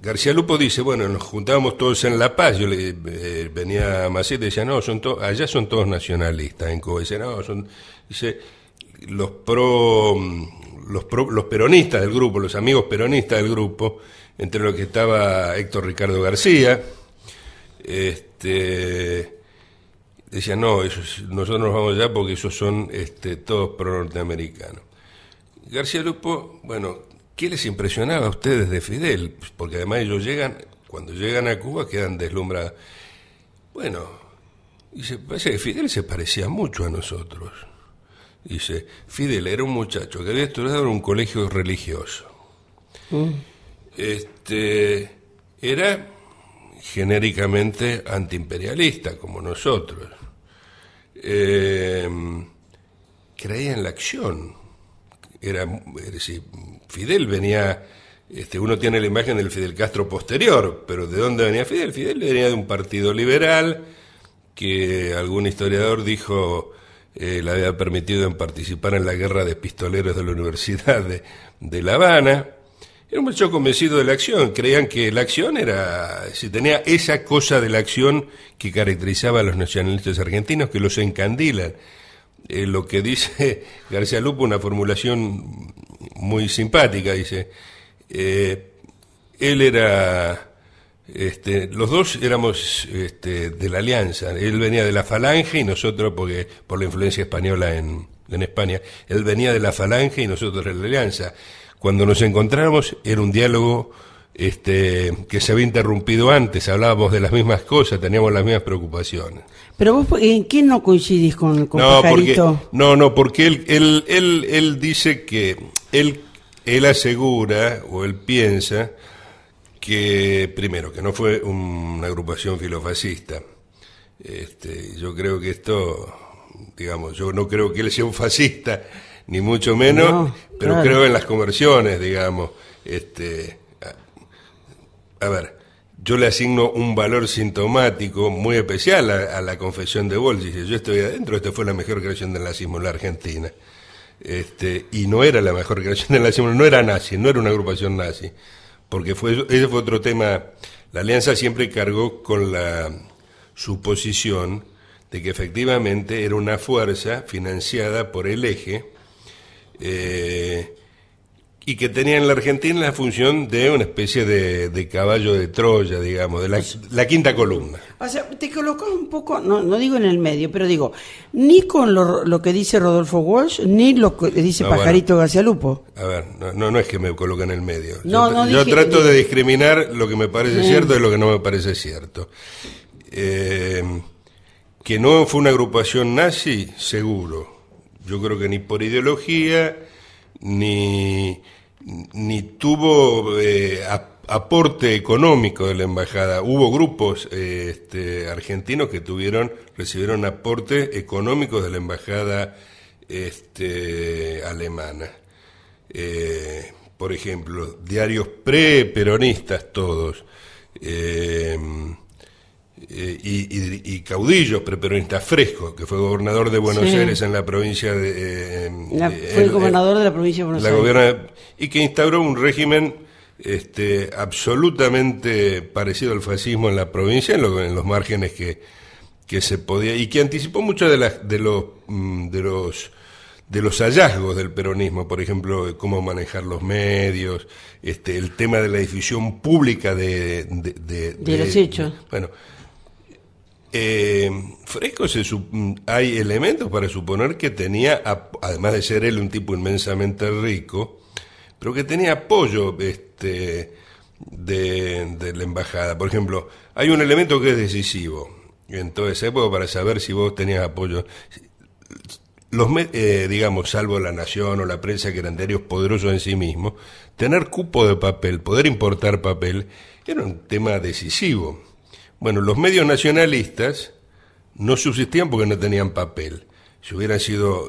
García Lupo dice, nos juntábamos todos en La Paz, venía a Massetti y decía, no, allá son todos nacionalistas en Cuba. Dice, no, dice, los peronistas del grupo, los amigos peronistas del grupo, entre los que estaba Héctor Ricardo García, decían, no, nosotros nos vamos allá porque esos son todos pro-norteamericanos. García Lupo, ¿qué les impresionaba a ustedes de Fidel? Porque además ellos cuando llegan a Cuba quedan deslumbrados. Dice, parece que Fidel se parecía mucho a nosotros. Dice, Fidel era un muchacho que había estudiado en un colegio religioso. Era genéricamente antiimperialista, como nosotros. Creía en la acción. Es decir, Fidel venía, uno tiene la imagen del Fidel Castro posterior, pero ¿de dónde venía Fidel? Fidel venía de un partido liberal que algún historiador dijo le había permitido participar en la guerra de pistoleros de la Universidad de La Habana. Era un muchacho convencido de la acción, creían que la acción tenía esa cosa de la acción que caracterizaba a los nacionalistas argentinos, que los encandilan. Lo que dice García Lupo, una formulación muy simpática, dice, él era, los dos éramos de la Alianza, él venía de la Falange y nosotros, porque por la influencia española en España, él venía de la Falange y nosotros de la Alianza. Cuando nos encontramos era un diálogo que se había interrumpido antes, hablábamos de las mismas cosas, teníamos las mismas preocupaciones. Pero vos, ¿en qué no coincidís con Pajarito? Porque él dice que él asegura, o él piensa, que primero, que no fue una agrupación filofascista. Yo creo que esto, digamos, yo no creo que él sea un fascista, ni mucho menos, no, pero claro, creo en las conversiones, digamos. A ver, yo le asigno un valor sintomático muy especial a la confesión de Walsh. Dice, yo estoy adentro, esta fue la mejor creación del nazismo en la Argentina. Y no era la mejor creación del nazismo, no era nazi, no era una agrupación nazi, porque ese fue otro tema. La Alianza siempre cargó con la suposición de que efectivamente era una fuerza financiada por el Eje, y que tenía en la Argentina la función de una especie de caballo de Troya, digamos, de la quinta columna. O sea, te colocas un poco, no digo en el medio, pero digo, ni con lo que dice Rodolfo Walsh, ni lo que dice Pajarito García Lupo. A ver, no es que me coloque en el medio. No, yo trato de discriminar lo que me parece cierto de lo que no me parece cierto. Que no fue una agrupación nazi, seguro. Yo creo que ni por ideología, ni tuvo aporte económico de la embajada. Hubo grupos argentinos que recibieron aporte económico de la embajada alemana. Por ejemplo, diarios pre-peronistas todos. Y caudillos preperonistas. Fresco, que fue gobernador de Buenos Aires en la provincia fue el gobernador de la provincia de Buenos Aires. Y que instauró un régimen absolutamente parecido al fascismo en la provincia, en los márgenes que se podía, y que anticipó mucho de los hallazgos del peronismo, por ejemplo, cómo manejar los medios, el tema de la difusión pública de los hechos. Bueno, Fresco hay elementos para suponer que tenía, además de ser él un tipo inmensamente rico, pero que tenía apoyo de la embajada. Por ejemplo, hay un elemento que es decisivo en toda esa época para saber si vos tenías apoyo. Digamos, salvo La Nación o la prensa, que eran diarios poderosos en sí mismos, tener cupo de papel, poder importar papel, era un tema decisivo. Bueno, los medios nacionalistas no subsistían porque no tenían papel. Si hubieran sido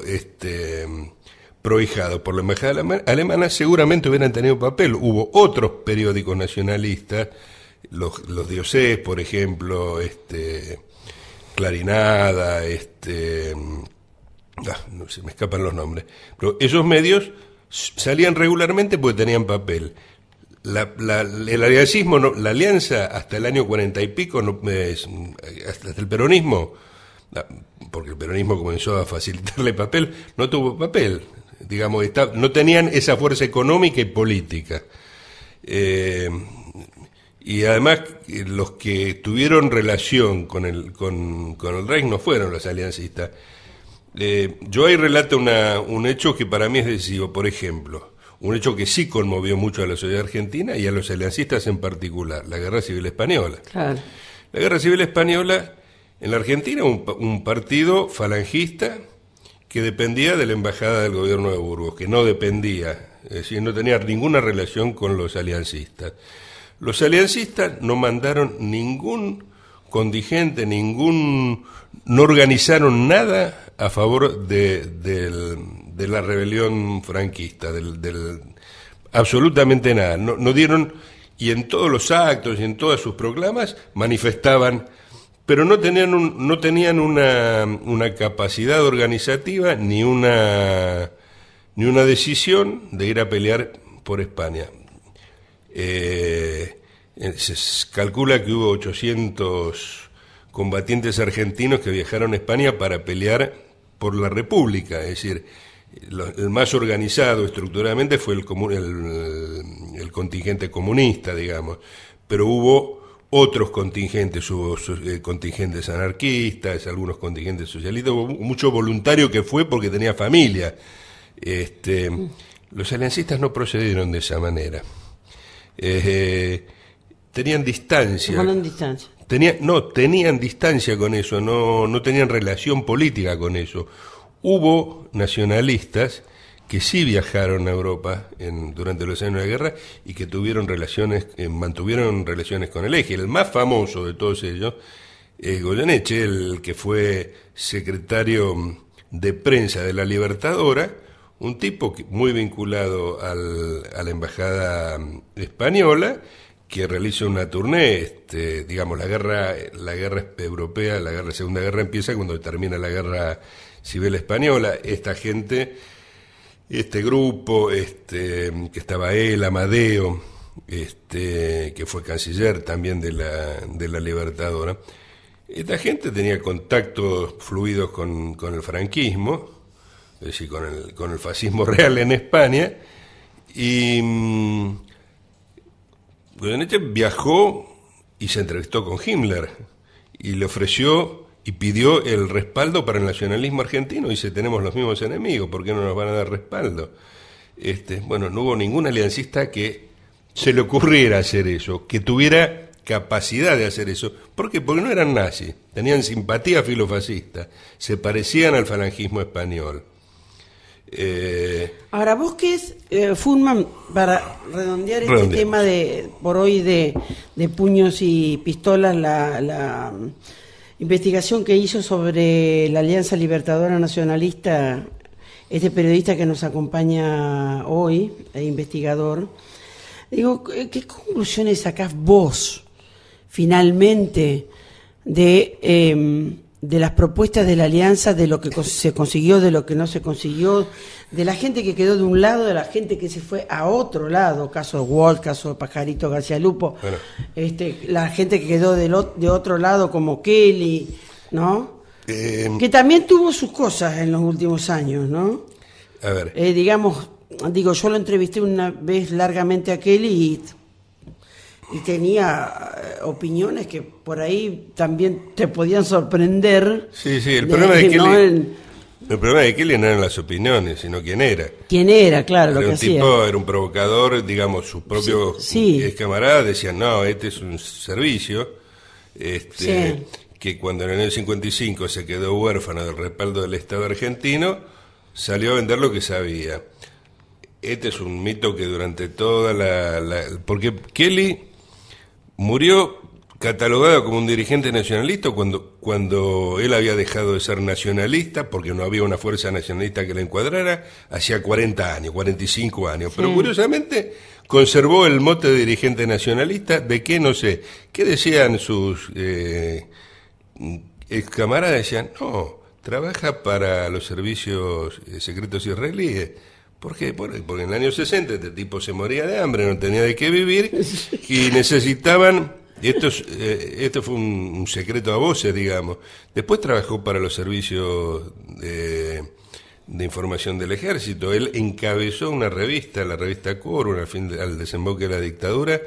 prohijados por la embajada alemana, seguramente hubieran tenido papel. Hubo otros periódicos nacionalistas, los Diosés, por ejemplo, Clarinada, no se me escapan los nombres, pero esos medios salían regularmente porque tenían papel. El aliancismo, la alianza hasta el año 40 y pico, hasta el peronismo, porque el peronismo comenzó a facilitarle papel, no tuvo papel, digamos, no tenían esa fuerza económica y política. Y además los que tuvieron relación con el Reich no fueron los aliancistas. Yo ahí relato un hecho que para mí es decisivo. Por ejemplo, un hecho que sí conmovió mucho a la sociedad argentina y a los aliancistas en particular, la Guerra Civil Española. Claro. La Guerra Civil Española, en la Argentina, un partido falangista que dependía de la embajada del gobierno de Burgos, que no dependía, es decir, no tenía ninguna relación con los aliancistas. Los aliancistas no mandaron ningún contingente, no organizaron nada a favor de la rebelión franquista, absolutamente nada. No dieron, y en todos los actos y en todas sus proclamas manifestaban, pero no tenían una capacidad organizativa ni una decisión de ir a pelear por España. Se calcula que hubo 800 combatientes argentinos que viajaron a España para pelear por la República, es decir, el más organizado estructuralmente fue el contingente comunista, digamos, pero hubo otros contingentes, hubo contingentes anarquistas, algunos contingentes socialistas, hubo mucho voluntario que fue porque tenía familia. Los aliancistas no procedieron de esa manera. Tenían distancia. Tenían distancia con eso, no tenían relación política con eso. Hubo nacionalistas que sí viajaron a Europa durante los años de la guerra y que mantuvieron relaciones con el Eje. El más famoso de todos ellos es Goyeneche, el que fue secretario de prensa de la Libertadora, un tipo muy vinculado a la embajada española, que realiza una tournée, digamos, la guerra europea, la Segunda Guerra empieza cuando termina la Guerra Civil Española. Esta gente, este grupo, que estaba él, Amadeo, que fue canciller también de la Libertadora, esta gente tenía contactos fluidos con el franquismo, es decir, con el fascismo real en España, y Goyeneche viajó y se entrevistó con Himmler y le ofreció y pidió el respaldo para el nacionalismo argentino. Y dice, tenemos los mismos enemigos, ¿por qué no nos van a dar respaldo? Bueno, no hubo ningún aliancista que se le ocurriera hacer eso, que tuviera capacidad de hacer eso. ¿Por qué? Porque no eran nazis, tenían simpatía filofascista, se parecían al falangismo español. Ahora, vos qué es, Fuhrman, para redondear este tema por hoy de puños y pistolas, la investigación que hizo sobre la Alianza Libertadora Nacionalista, este periodista que nos acompaña hoy, investigador, digo, ¿qué conclusiones sacás vos, finalmente, de las propuestas de la Alianza, de lo que se consiguió, de lo que no se consiguió, de la gente que quedó de un lado, de la gente que se fue a otro lado, caso de Walt, caso de Pajarito García Lupo, bueno, la gente que quedó de otro lado como Kelly, ¿no? Que también tuvo sus cosas en los últimos años, ¿no? A ver. Yo lo entrevisté una vez largamente a Kelly y tenía opiniones que por ahí también te podían sorprender. Sí, el problema de Kelly, el problema de Kelly no eran las opiniones, sino quién era. Quién era, claro, lo que hacía. Era un provocador, digamos, sus propios camaradas decían, no, este es un servicio, que cuando en el año 55 se quedó huérfano del respaldo del Estado argentino, salió a vender lo que sabía. Este es un mito que durante toda porque Kelly murió catalogado como un dirigente nacionalista cuando él había dejado de ser nacionalista, porque no había una fuerza nacionalista que le encuadrara, hacía 40 años, 45 años. Pero curiosamente conservó el mote de dirigente nacionalista, de que no sé, ¿qué decían sus ex camaradas? Decían, no, trabaja para los servicios secretos israelíes. ¿Por qué? Porque en el año 60 este tipo se moría de hambre, no tenía de qué vivir y necesitaban, esto fue un secreto a voces, digamos. Después trabajó para los servicios de información del ejército. Él encabezó una revista, la revista Quórum, al desemboque de la dictadura,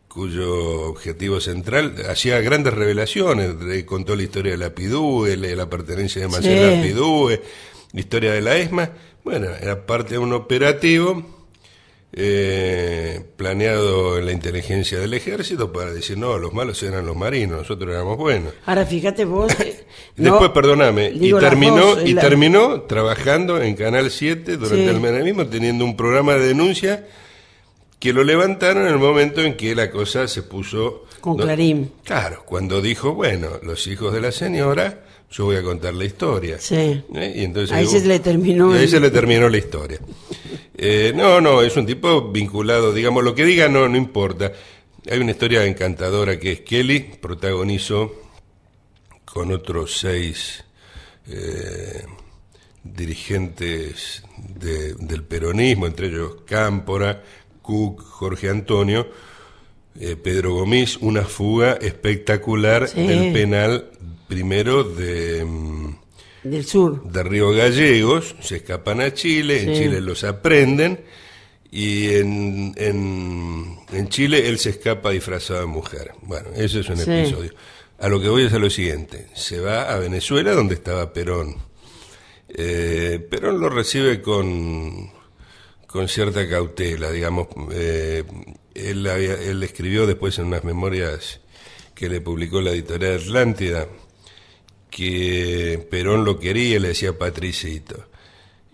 cuyo objetivo central hacía grandes revelaciones, contó la historia de la PIDUE, la pertenencia de Maciel a la PIDUE, la historia de la ESMA. Bueno, era parte de un operativo planeado en la inteligencia del ejército para decir, no, los malos eran los marinos, nosotros éramos buenos. Ahora, fíjate vos... Después, perdóname, terminó trabajando en Canal 7 durante el menemismo, teniendo un programa de denuncia que lo levantaron en el momento en que la cosa se puso... Con Clarín. Claro, cuando dijo, bueno, los hijos de la señora... yo voy a contar la historia. Sí. Y entonces ahí se le terminó. Ahí se le terminó la historia. No, es un tipo vinculado, digamos, lo que diga no importa. Hay una historia encantadora que es Kelly protagonizó con otros 6 dirigentes del peronismo, entre ellos Cámpora, Cook, Jorge Antonio, Pedro Gomis, una fuga espectacular del penal primero del sur, de Río Gallegos. Se escapan a Chile, en Chile los aprenden y en Chile él se escapa disfrazado de mujer. Bueno, ese es un episodio. A lo que voy es a lo siguiente: se va a Venezuela, donde estaba Perón. Perón lo recibe con cierta cautela, digamos. Él escribió después en unas memorias que le publicó la editorial Atlántida que Perón lo quería, le decía Patricito.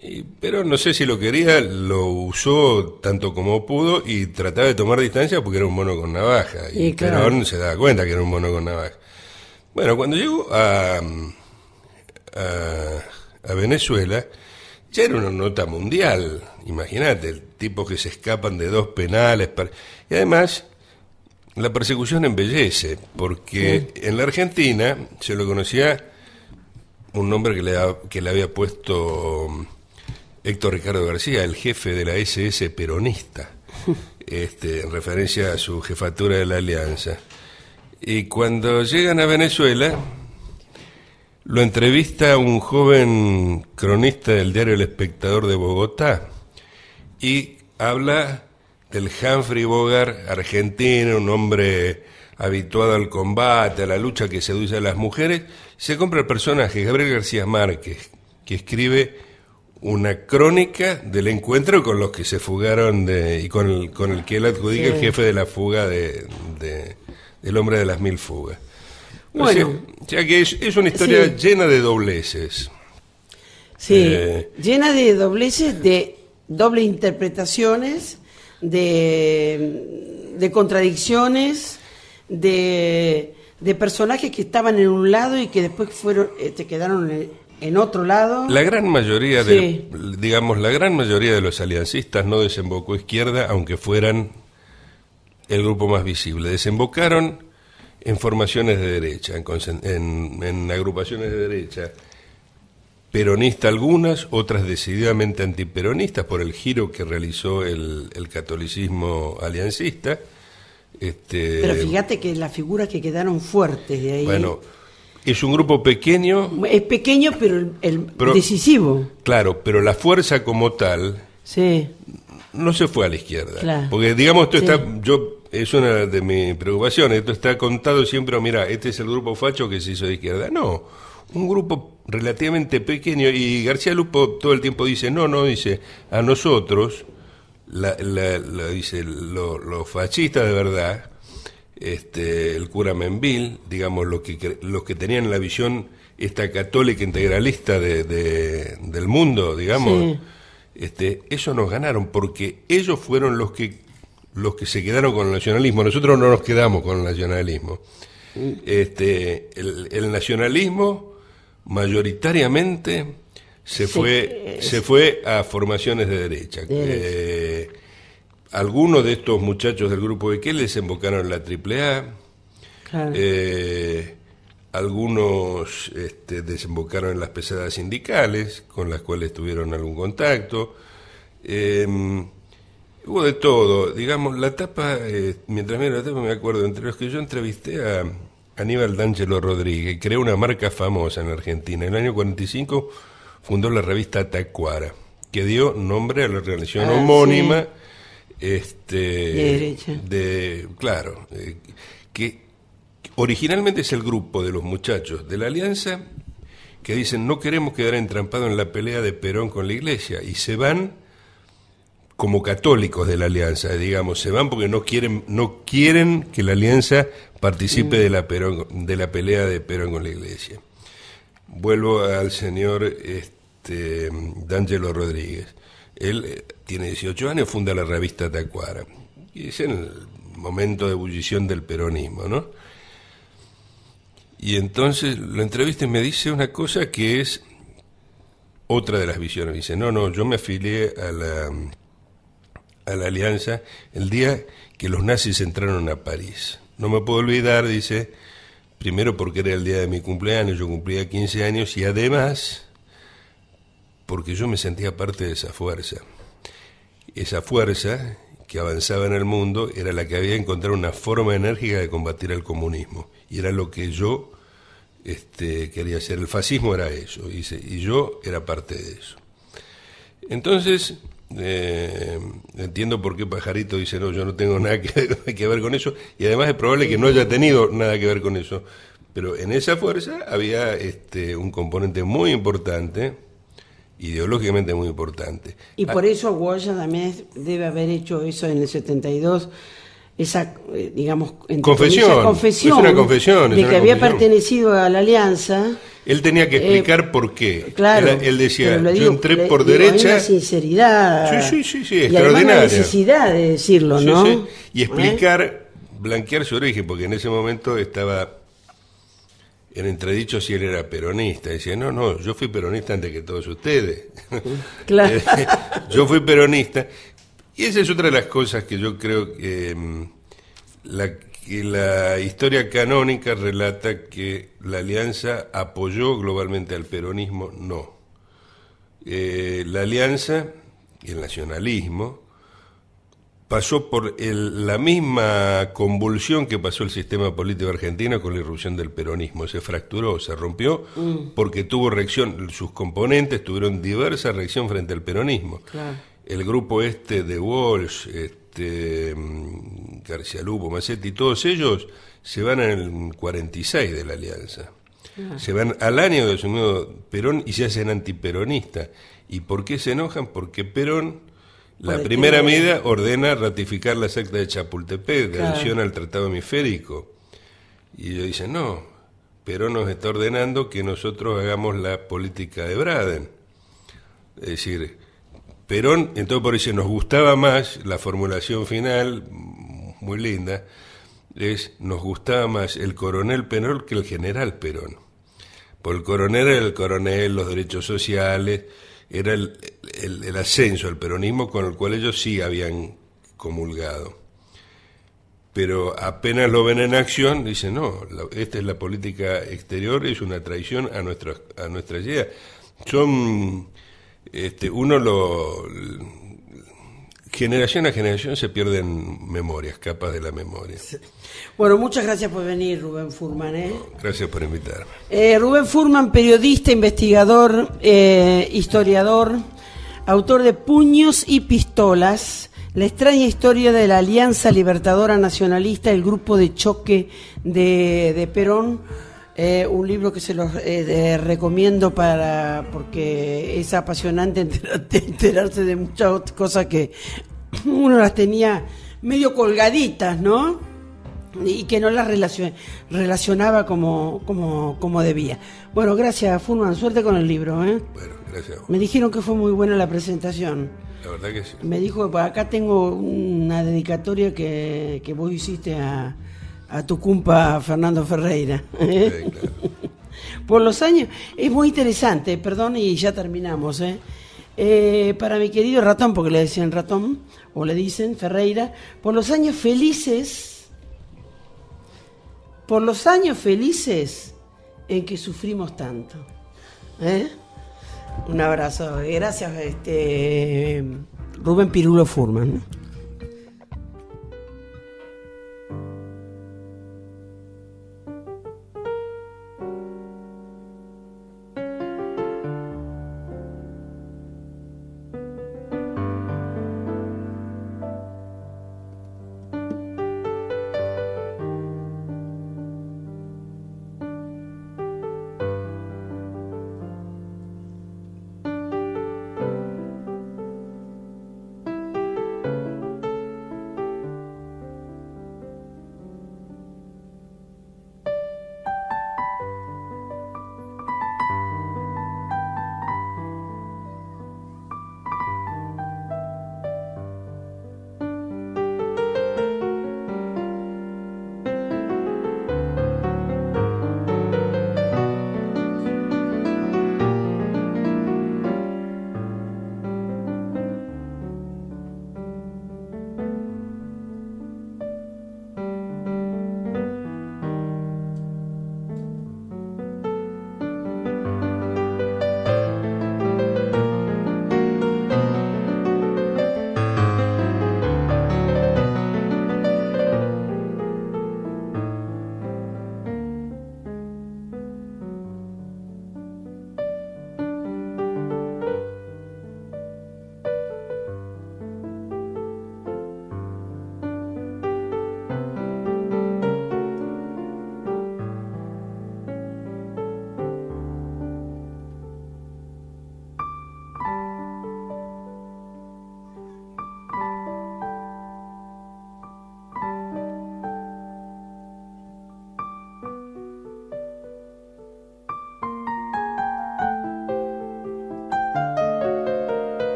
Y Perón, no sé si lo quería, lo usó tanto como pudo y trataba de tomar distancia porque era un mono con navaja. Y Perón se daba cuenta que era un mono con navaja. Bueno, cuando llegó a Venezuela, ya era una nota mundial. Imagínate, tipos que se escapan de 2 penales. Y además, la persecución embellece, porque en la Argentina se lo conocía un nombre que le había puesto Héctor Ricardo García, el jefe de la SS peronista, en referencia a su jefatura de la Alianza. Y cuando llegan a Venezuela, lo entrevista un joven cronista del diario El Espectador de Bogotá y habla del Humphrey Bogart argentino, un hombre habituado al combate, a la lucha que seduce a las mujeres. Se compra el personaje Gabriel García Márquez, que escribe una crónica del encuentro con los que se fugaron y con el que él adjudica el jefe de la fuga del hombre de las 1000 fugas. Bueno, o sea que es una historia llena de dobleces. Sí, llena de dobleces, de dobles interpretaciones, de contradicciones, de personajes que estaban en un lado y que después quedaron en otro lado. La gran mayoría la gran mayoría de los aliancistas no desembocó izquierda, aunque fueran el grupo más visible. Desembocaron en formaciones de derecha, en agrupaciones de derecha, peronista algunas, otras decididamente antiperonistas por el giro que realizó el catolicismo aliancista. Pero fíjate que las figuras que quedaron fuertes de ahí... Bueno, es un grupo pequeño... Es pequeño, pero decisivo. Claro, pero la fuerza como tal... Sí. No se fue a la izquierda. Claro. Porque, digamos, es una de mis preocupaciones. Esto está contado siempre, mira, este es el grupo facho que se hizo de izquierda. No, un grupo relativamente pequeño. Y García Lupo todo el tiempo dice, dice, a nosotros, dice, los fascistas de verdad, el cura Menville, digamos, los que tenían la visión esta católica integralista del mundo, digamos... Sí. Eso nos ganaron porque ellos fueron los que se quedaron con el nacionalismo. Nosotros no nos quedamos con el nacionalismo. El nacionalismo mayoritariamente se fue a formaciones de derecha. Algunos de estos muchachos del grupo de Kell desembocaron en la AAA. Claro. Algunos desembocaron en las pesadas sindicales, con las cuales tuvieron algún contacto. Hubo de todo. Digamos, la etapa, mientras miro la etapa me acuerdo, entre los que yo entrevisté a Aníbal D'Angelo Rodríguez, creó una marca famosa en Argentina. En el año 45 fundó la revista Tacuara, que dio nombre a la organización homónima, que originalmente es el grupo de los muchachos de la Alianza que dicen no queremos quedar entrampados en la pelea de Perón con la Iglesia, y se van como católicos de la Alianza, digamos, se van porque no quieren que la Alianza participe de la pelea de Perón con la Iglesia. Vuelvo al señor D'Angelo Rodríguez. Él tiene 18 años, funda la revista Tacuara, y es en el momento de ebullición del peronismo, ¿no? Y entonces lo entrevista y me dice una cosa que es otra de las visiones. Dice, yo me afilié a la Alianza el día que los nazis entraron a París. No me puedo olvidar, dice, primero porque era el día de mi cumpleaños, yo cumplía 15 años, y además porque yo me sentía parte de esa fuerza. Esa fuerza que avanzaba en el mundo era la que había encontrado una forma enérgica de combatir el comunismo, y era lo que yo quería hacer. El fascismo era eso, dice, y yo era parte de eso. Entonces, entiendo por qué Pajarito dice, yo no tengo nada que ver con eso, y además es probable que no haya tenido nada que ver con eso, pero en esa fuerza había un componente muy importante, ideológicamente muy importante. Y por eso Goya también debe haber hecho eso en el 72, esa, digamos, confesión, es una confesión de que había pertenecido a la Alianza. Él tenía que explicar por qué. Claro, él decía, yo entré por derecha. Hay una sinceridad. Sí, extraordinaria. Y además la necesidad de decirlo, ¿no? Sí. Y explicar, blanquear su origen, porque en ese momento estaba en entredicho si él era peronista. Decía, yo fui peronista antes que todos ustedes. Claro. Yo fui peronista. Y esa es otra de las cosas que yo creo que que la historia canónica relata que la Alianza apoyó globalmente al peronismo, no. La Alianza y el nacionalismo pasó por la misma convulsión que pasó el sistema político argentino con la irrupción del peronismo. Se fracturó, se rompió, porque tuvo reacción, sus componentes tuvieron diversa reacción frente al peronismo. Claro. El grupo de Walsh, García Lupo, Macetti, todos ellos se van en el 46 de la Alianza. Se van al año de su nuevo Perón y se hacen antiperonistas. ¿Y por qué se enojan? Porque Perón, la primera medida, ordena ratificar las actas de Chapultepec, de adhesión al Tratado Hemisférico. Y ellos dicen, no, Perón nos está ordenando que nosotros hagamos la política de Braden. Es decir, Perón, entonces por eso nos gustaba más, la formulación final, muy linda, es, nos gustaba más el coronel Perón que el general Perón. Porque el coronel era el coronel, los derechos sociales, era el ascenso al peronismo con el cual ellos sí habían comulgado. Pero apenas lo ven en acción, dicen, no, esta es la política exterior, es una traición a nuestras ideas. Son, generación a generación se pierden memorias, capas de la memoria. Bueno, muchas gracias por venir, Rubén Furman. Gracias por invitarme. Rubén Furman, periodista, investigador, historiador, autor de Puños y Pistolas, la extraña historia de la Alianza Libertadora Nacionalista, el grupo de choque de Perón, un libro que se los recomiendo porque es apasionante enterarse de muchas otras cosas que uno las tenía medio colgaditas, ¿no? Y que no las relacionaba como debía. Bueno, gracias, Furman, suerte con el libro. Bueno, gracias. Me dijeron que fue muy buena la presentación. La verdad que sí. Me dijo, acá tengo una dedicatoria que vos hiciste a tu compa Fernando Ferreira. Sí, claro. Por los años, es muy interesante, perdón, y ya terminamos. Para mi querido ratón, porque le decían ratón, o le dicen Ferreira, por los años felices en que sufrimos tanto. Un abrazo, gracias, Rubén Pirulo Furman.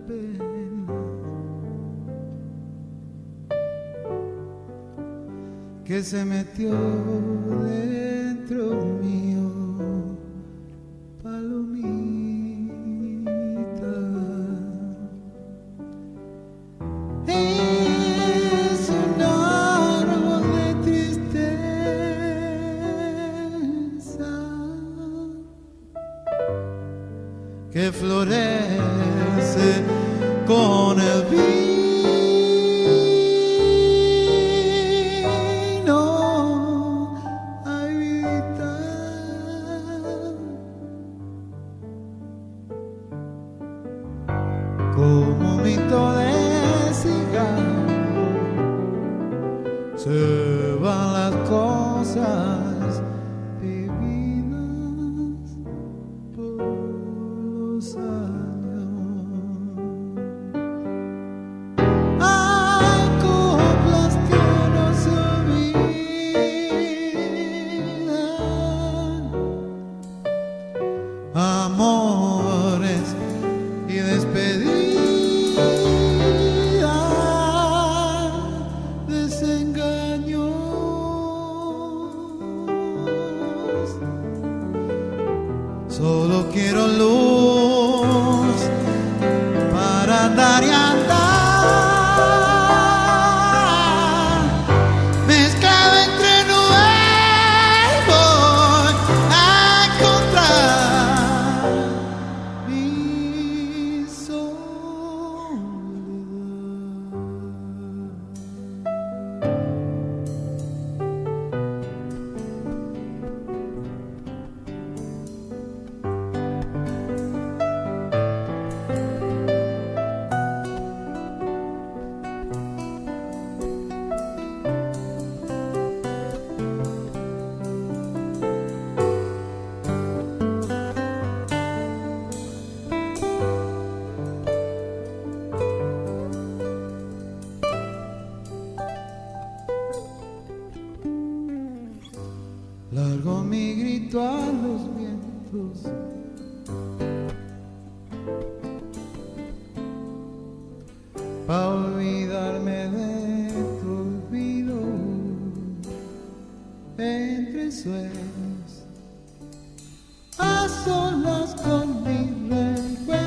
pena que se metió dentro mío, palomita. Es un árbol de tristeza que florece con el vino. Ay, vidita, como un mito de cigarro se van las cosas vividas por los años. Hay coplas que no se olvidan, amores y despedidas, desengaños. Solo quiero luz para andar y andar, mezclado entre nubes voy a encontrar mi largo mi grito a los vientos, pa' olvidarme de tu olvido, entre sueños, a solas con mi recuerdo.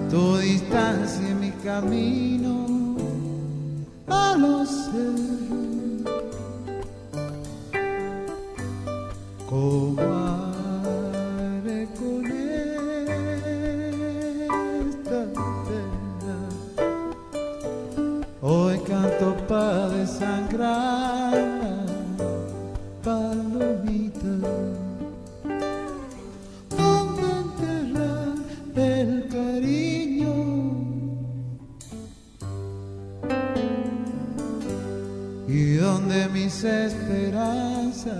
Tu distancia en mi camino a los cerros, como aire con esta pena. Hoy canto pa' desangrar, palomita, donde enterrar el cariño. Y donde mis esperanzas,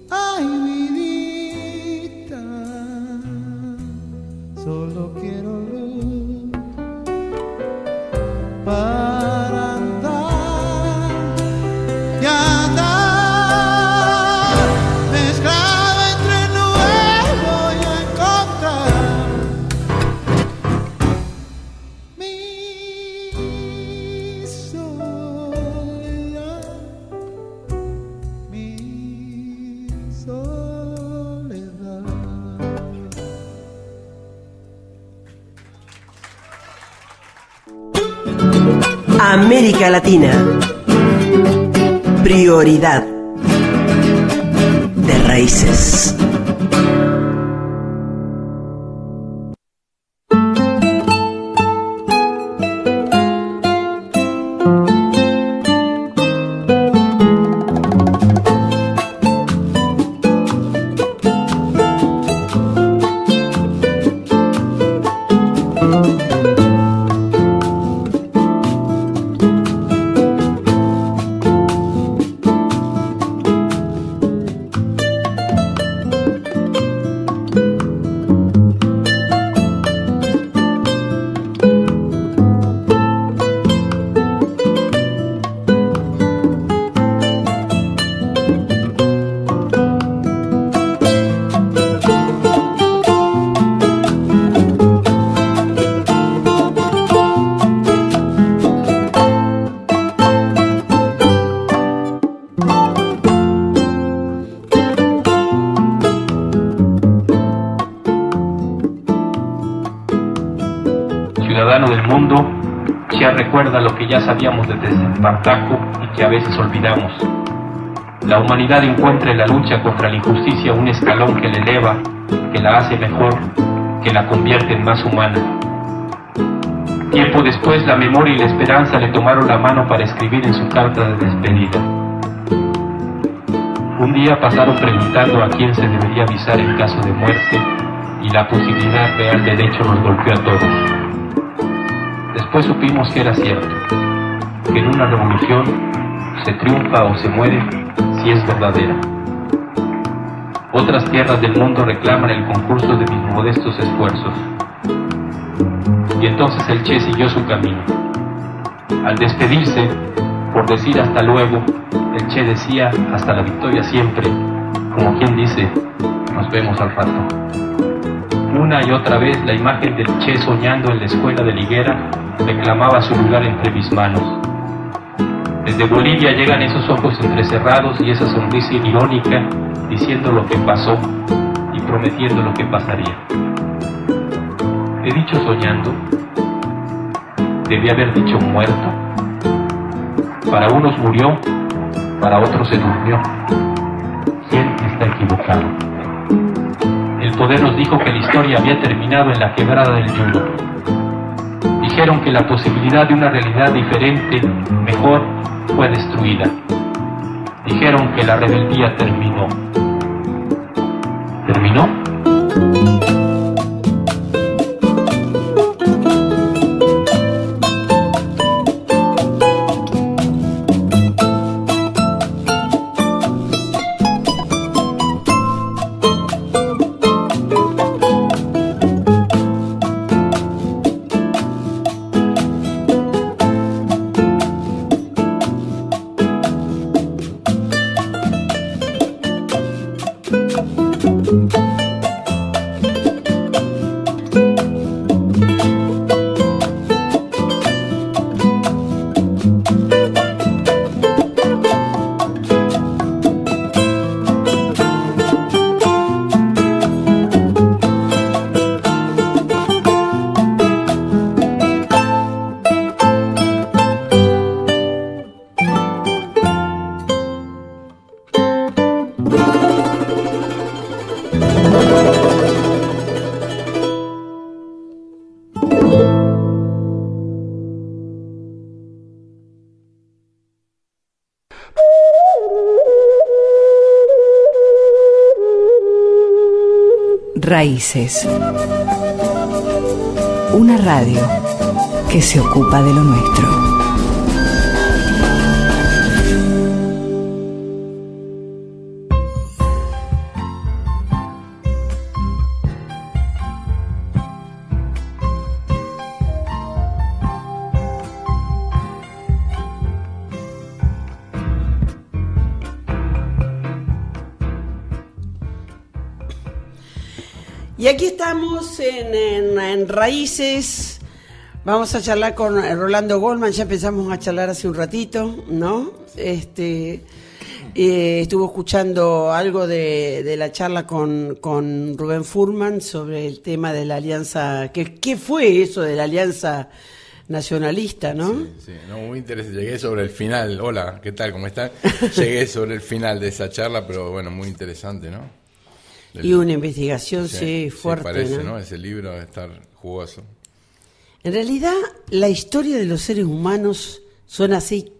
ay, vidita, solo quiero luz para andar y andar, mezclado entre nubes voy a encontrar mi soledad, mi soledad. América Latina. Prioridad de raíces. ciudadano del mundo, Che recuerda lo que ya sabíamos desde Espartaco y que a veces olvidamos. La humanidad encuentra en la lucha contra la injusticia un escalón que la eleva, que la hace mejor, que la convierte en más humana. Tiempo después, la memoria y la esperanza le tomaron la mano para escribir en su carta de despedida. Un día pasaron preguntando a quién se debería avisar en caso de muerte, y la posibilidad real del hecho nos golpeó a todos. Después supimos que era cierto, que en una revolución se triunfa o se muere si es verdadera. Otras tierras del mundo reclaman el concurso de mis modestos esfuerzos. Y entonces el Che siguió su camino. Al despedirse, por decir hasta luego, el Che decía hasta la victoria siempre, como quien dice, nos vemos al rato. Una y otra vez la imagen del Che soñando en la escuela de Liguera reclamaba su lugar entre mis manos. Desde Bolivia llegan esos ojos entrecerrados y esa sonrisa irónica diciendo lo que pasó y prometiendo lo que pasaría. He dicho soñando, debí haber dicho muerto. Para unos murió, para otros se durmió. ¿Quién está equivocado? El poder nos dijo que la historia había terminado en la quebrada del Yulo. Dijeron que la posibilidad de una realidad diferente, mejor, fue destruida. Dijeron que la rebeldía terminó. ¿Terminó? Raíces. Una radio que se ocupa de lo nuestro. Y aquí estamos en Raíces. Vamos a charlar con Rolando Goldman. Ya empezamos a charlar hace un ratito, ¿no? Estuvo escuchando algo de la charla con Rubén Furman sobre el tema de la alianza. ¿Qué fue eso de la alianza nacionalista, no? Sí, no, muy interesante. Llegué sobre el final. Hola, ¿qué tal? ¿Cómo están? Llegué sobre el final de esa charla, pero bueno, muy interesante, ¿no? Y una investigación, sí, fuerte, parece, ¿no? Ese libro debe estar jugoso. En realidad, la historia de los seres humanos son así,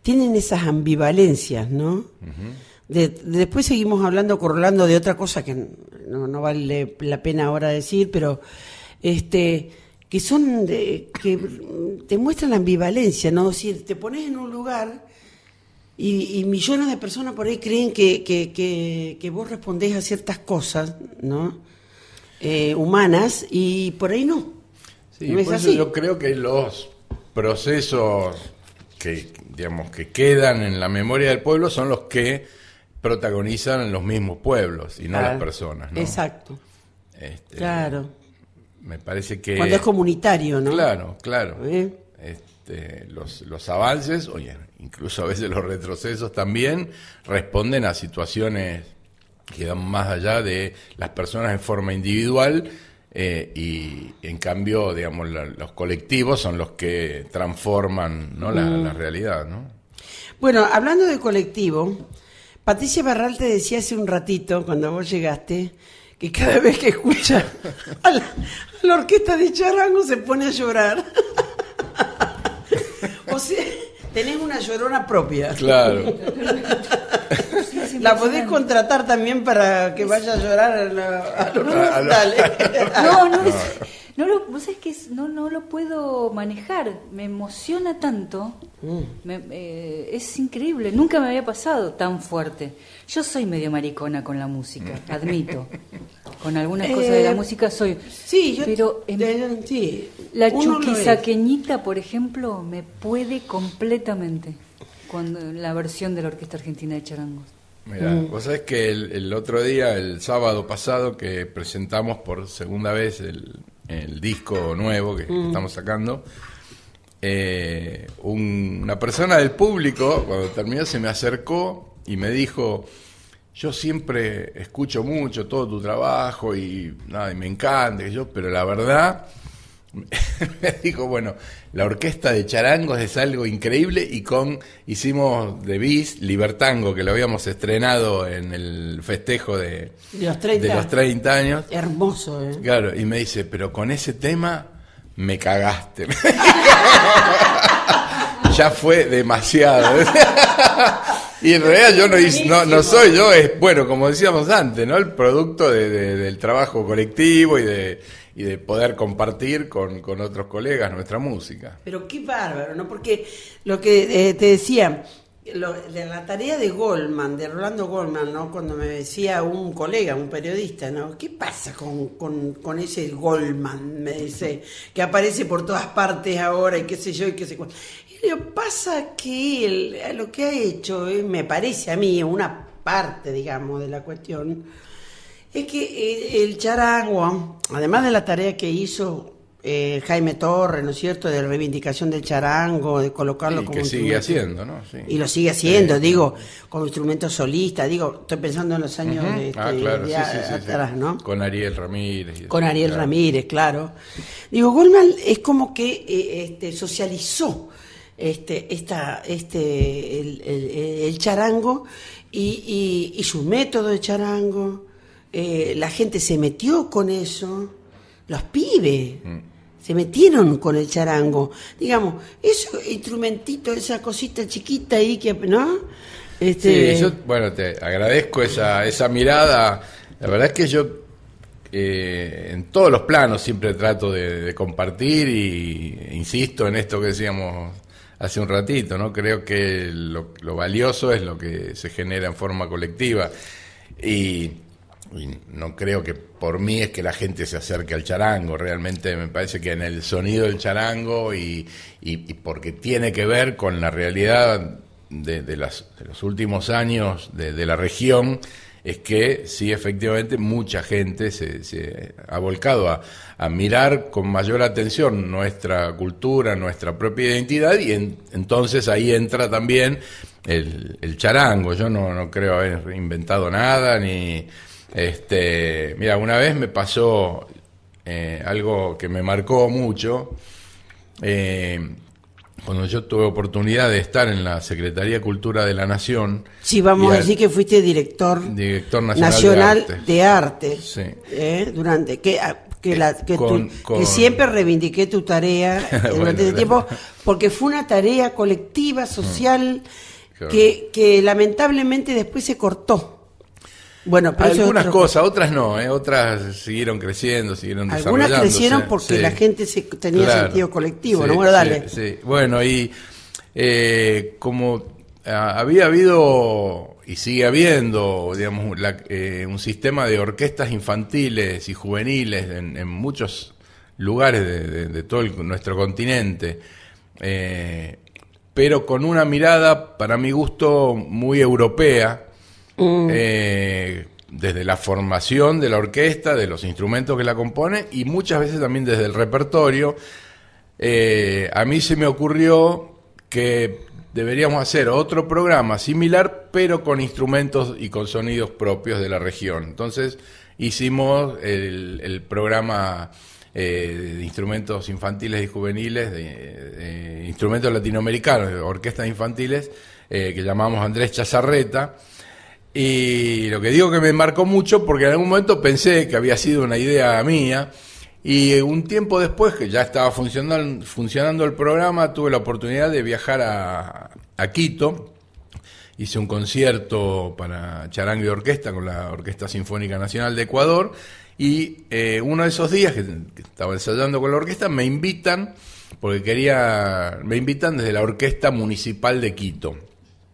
tienen esas ambivalencias, ¿no? Uh-huh. Después seguimos hablando con Rolando de otra cosa que no vale la pena ahora decir, pero que son que te muestran la ambivalencia, ¿no? Si te pones en un lugar y millones de personas por ahí creen que vos respondés a ciertas cosas, ¿no? Humanas, y por ahí no. Sí, no es por así. Eso yo creo que los procesos que quedan en la memoria del pueblo son los que protagonizan los mismos pueblos y no las personas, ¿no? Exacto. Claro. Me parece que cuando es comunitario, ¿no? Claro. Los avances, oye, incluso a veces los retrocesos también responden a situaciones que van más allá de las personas en forma individual, y en cambio, digamos, los colectivos son los que transforman, ¿no? la realidad, ¿no? Bueno, hablando de colectivo, Patricia Barral te decía hace un ratito, cuando vos llegaste, que cada vez que escucha a la orquesta de charango se pone a llorar. O sea, tenés una llorona propia. Claro. La podés contratar también para que vaya a llorar a los recitales. Vos sabés que no lo puedo manejar, me emociona tanto, es increíble, nunca me había pasado tan fuerte. Yo soy medio maricona con la música, admito, con algunas cosas de la música soy, sí, pero sí, la chuquisaqueñita, por ejemplo, me puede completamente cuando la versión de la Orquesta Argentina de Charangos. Mira, vos sabés que el otro día, el sábado pasado, que presentamos por segunda vez el disco nuevo que estamos sacando, una persona del público, cuando terminó, se me acercó y me dijo: yo siempre escucho mucho todo tu trabajo y me encanta, pero la verdad, me dijo, bueno, la orquesta de charangos es algo increíble, y hicimos de bis Libertango, que lo habíamos estrenado en el festejo de los 30 años. Hermoso, ¿eh? Claro, y me dice, pero con ese tema me cagaste. Ya fue demasiado. Y en realidad yo no soy yo, es, bueno, como decíamos antes, ¿no? El producto del trabajo colectivo y de poder compartir con otros colegas nuestra música. Pero qué bárbaro, ¿no? Porque lo que te decía, de la tarea de Goldman, de Rolando Goldman, ¿no? Cuando me decía un colega, un periodista, ¿no? ¿Qué pasa con ese Goldman? Me dice, que aparece por todas partes ahora y qué sé yo y qué sé cuál. Y le digo, pasa que él, lo que ha hecho, me parece a mí, una parte, digamos, de la cuestión, es que el charango, además de la tarea que hizo Jaime Torres, ¿no es cierto?, de reivindicación del charango, de colocarlo como que sigue haciendo, ¿no? Sí. Y lo sigue haciendo, digo, como instrumento solista, digo, estoy pensando en los años claro, atrás, sí. ¿no? Con Ariel Ramírez. Con Ariel Ramírez, claro. Digo, Goldman es como que socializó el charango y su método de charango. La gente se metió con eso, los pibes se metieron con el charango, digamos, eso instrumentito, esa cosita chiquita ahí que, ¿no? Sí, yo, bueno, te agradezco esa mirada. La verdad es que yo en todos los planos siempre trato de compartir, y insisto en esto que decíamos hace un ratito, ¿no? Creo que lo valioso es lo que se genera en forma colectiva, y no creo que por mí es que la gente se acerque al charango. Realmente me parece que en el sonido del charango, y porque tiene que ver con la realidad de los últimos años de la región, es que sí, efectivamente, mucha gente se ha volcado a mirar con mayor atención nuestra cultura, nuestra propia identidad, y entonces ahí entra también el charango. Yo no creo haber inventado nada, ni... mira, una vez me pasó algo que me marcó mucho, cuando yo tuve oportunidad de estar en la Secretaría de Cultura de la Nación. Sí, vamos a decir que fuiste director nacional de arte. Sí. Durante que siempre reivindiqué tu tarea durante ese tiempo, porque fue una tarea colectiva, social, que lamentablemente después se cortó. Bueno, pero algunas cosas, otras no, otras siguieron creciendo, siguieron desarrollándose. Algunas crecieron porque la gente tenía sentido colectivo, ¿no? Bueno, dale. Sí. Bueno, y como había habido y sigue habiendo, digamos, un sistema de orquestas infantiles y juveniles en muchos lugares de todo nuestro continente, pero con una mirada, para mi gusto, muy europea. Desde la formación de la orquesta, de los instrumentos que la componen, y muchas veces también desde el repertorio. A mí se me ocurrió que deberíamos hacer otro programa similar, pero con instrumentos y con sonidos propios de la región. Entonces hicimos el programa de instrumentos infantiles y juveniles, de instrumentos latinoamericanos, de orquestas infantiles, que llamamos Andrés Chazarreta. Y lo que digo que me marcó mucho, porque en algún momento pensé que había sido una idea mía, y un tiempo después, que ya estaba funcionando el programa, tuve la oportunidad de viajar a Quito. Hice un concierto para charango y orquesta con la Orquesta Sinfónica Nacional de Ecuador, y uno de esos días que estaba ensayando con la orquesta me invitan desde la Orquesta Municipal de Quito.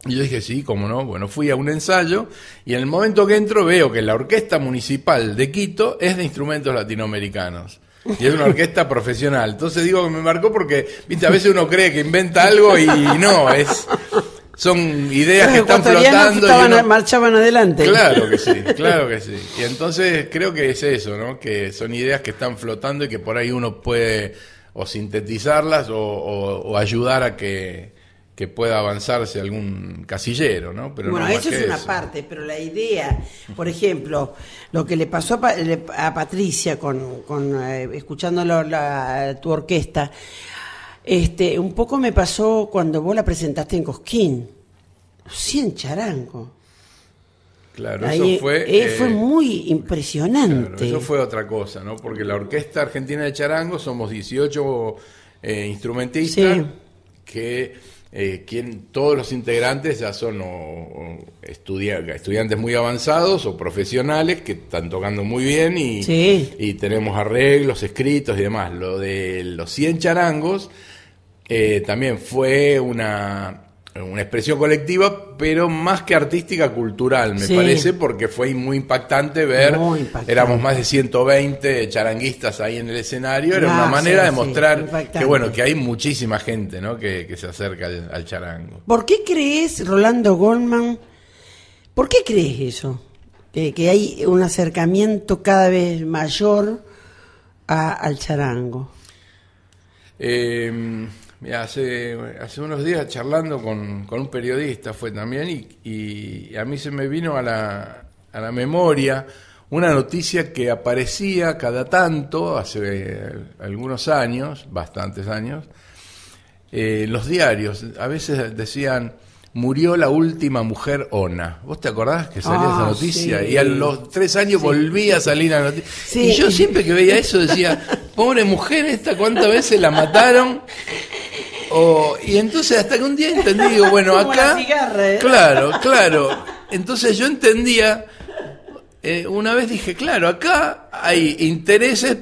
Y yo dije, sí, cómo no. Bueno, fui a un ensayo y en el momento que entro veo que la Orquesta Municipal de Quito es de instrumentos latinoamericanos. Y es una orquesta profesional. Entonces digo que me marcó porque, viste, a veces uno cree que inventa algo y no, son ideas que están flotando. Marchaban adelante. Claro que sí, claro que sí. Y entonces creo que es eso, ¿no? Que son ideas que están flotando y que por ahí uno puede o sintetizarlas o ayudar a que pueda avanzarse algún casillero, ¿no? Pero bueno, no eso es una parte, pero la idea, por ejemplo, lo que le pasó a Patricia con escuchando tu orquesta, un poco me pasó cuando vos la presentaste en Cosquín, 100 charango. Claro, ahí, eso fue muy impresionante. Claro, eso fue otra cosa, ¿no? Porque la Orquesta Argentina de Charango somos 18 instrumentistas, sí, que todos los integrantes ya son estudiantes muy avanzados o profesionales que están tocando muy bien y tenemos arreglos escritos y demás. Lo de los 100 charangos también fue una expresión colectiva, pero más que artística, cultural, me parece, porque fue muy impactante ver, éramos más de 120 charanguistas ahí en el escenario, era una manera de mostrar que bueno, que hay muchísima gente, ¿no? que se acerca al charango. ¿Por qué crees, Rolando Goldman, por qué crees eso? Que hay un acercamiento cada vez mayor al charango. Mira, hace unos días charlando con un periodista fue también y a mí se me vino a la memoria una noticia que aparecía cada tanto, hace algunos años, bastantes años, los diarios. A veces decían, murió la última mujer ona. ¿Vos te acordás que salía esa noticia? Sí. Y a los 3 años volvía a salir la noticia. Sí. Y yo siempre que veía eso decía, pobre mujer esta, ¿cuántas veces la mataron? Y entonces hasta que un día entendí, digo, bueno, acá... Cigarra, Claro. Entonces yo entendía, una vez dije, claro, acá hay intereses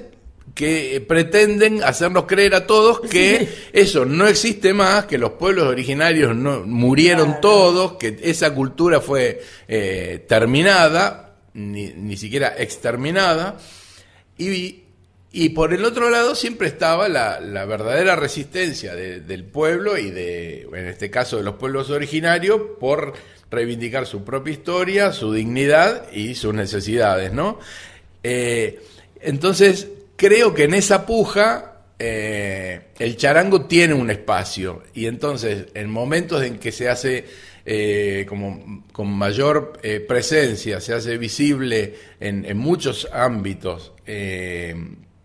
que pretenden hacernos creer a todos que eso no existe más, que los pueblos originarios no murieron todos, que esa cultura fue terminada, ni siquiera exterminada, y por el otro lado siempre estaba la verdadera resistencia del pueblo y en este caso de los pueblos originarios por reivindicar su propia historia, su dignidad y sus necesidades, ¿no? Entonces creo que en esa puja el charango tiene un espacio y entonces en momentos en que se hace como con mayor presencia, se hace visible en muchos ámbitos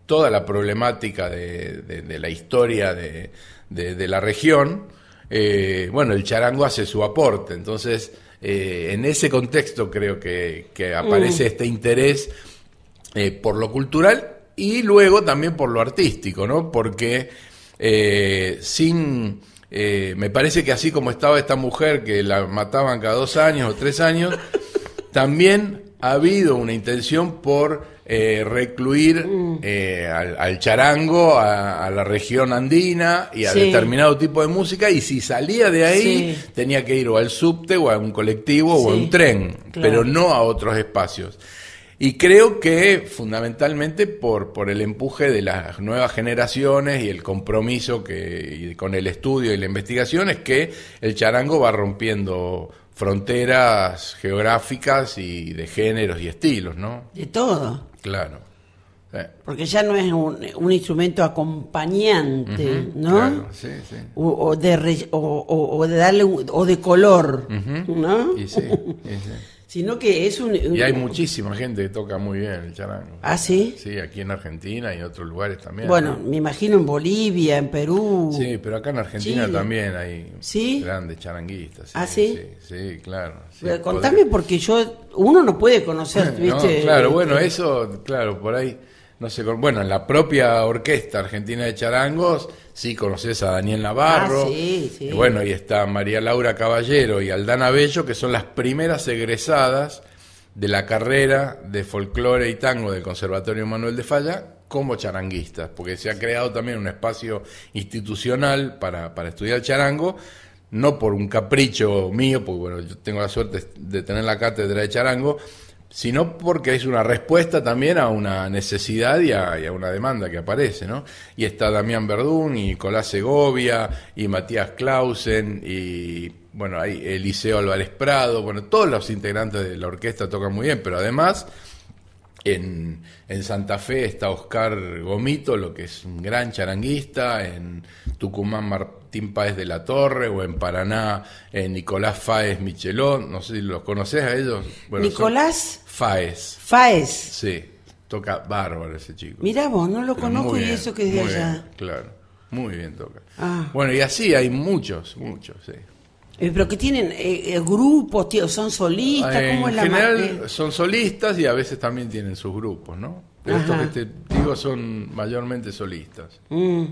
toda la problemática de la historia de la región, bueno, el charango hace su aporte. Entonces, en ese contexto creo que aparece este interés por lo cultural y luego también por lo artístico, ¿no? Porque me parece que así como estaba esta mujer que la mataban cada 2 años o 3 años, también ha habido una intención por recluir al charango a la región andina y a determinado tipo de música, y si salía de ahí tenía que ir o al subte o a un colectivo o a un tren, pero no a otros espacios. Y creo que fundamentalmente por el empuje de las nuevas generaciones y el compromiso con el estudio y la investigación es que el charango va rompiendo fronteras geográficas y de géneros y estilos, ¿no? De todo. Claro. Porque ya no es un instrumento acompañante, ¿no? Claro, sí. O de darle o de color, ¿no? Y sí. Sino que es Y hay muchísima gente que toca muy bien el charango. ¿Ah, sí? Sí, aquí en Argentina y en otros lugares también. Bueno, ¿no? me imagino en Bolivia, en Perú. Sí, pero acá en Argentina Chile. También hay ¿Sí? grandes charanguistas. ¿Ah, sí? Sí, claro. Sí, Contame, porque uno no puede conocer, ¿viste? No, claro, bueno, eso, claro, por ahí, no sé, bueno, en la propia Orquesta Argentina de Charangos, sí conoces a Daniel Navarro, sí. y bueno, y está María Laura Caballero y Aldana Bello, que son las primeras egresadas de la carrera de folclore y tango del Conservatorio Manuel de Falla como charanguistas, porque se ha creado también un espacio institucional para estudiar charango, no por un capricho mío, porque bueno, yo tengo la suerte de tener la cátedra de charango, sino porque es una respuesta también a una necesidad y a una demanda que aparece, ¿no? Y está Damián Verdún, y Nicolás Segovia, y Matías Clausen, y bueno, hay Eliseo Álvarez Prado, bueno, todos los integrantes de la orquesta tocan muy bien, pero además en Santa Fe está Oscar Gomito, lo que es un gran charanguista, en Tucumán Martín Páez de la Torre, o en Paraná Nicolás Fáez Michelón, no sé si los conoces a ellos. Bueno, Nicolás Fáez. Sí, toca bárbaro ese chico. Mirá vos, no lo Pero conozco muy y bien, eso que es de muy allá. bien, claro, muy bien toca. Ah. Bueno, y así hay muchos, sí. Pero que tienen grupos, tío, son solistas, ¿cómo es En la general son solistas y a veces también tienen sus grupos, ¿no? Pero estos Ajá. que te digo son mayormente solistas. Sí.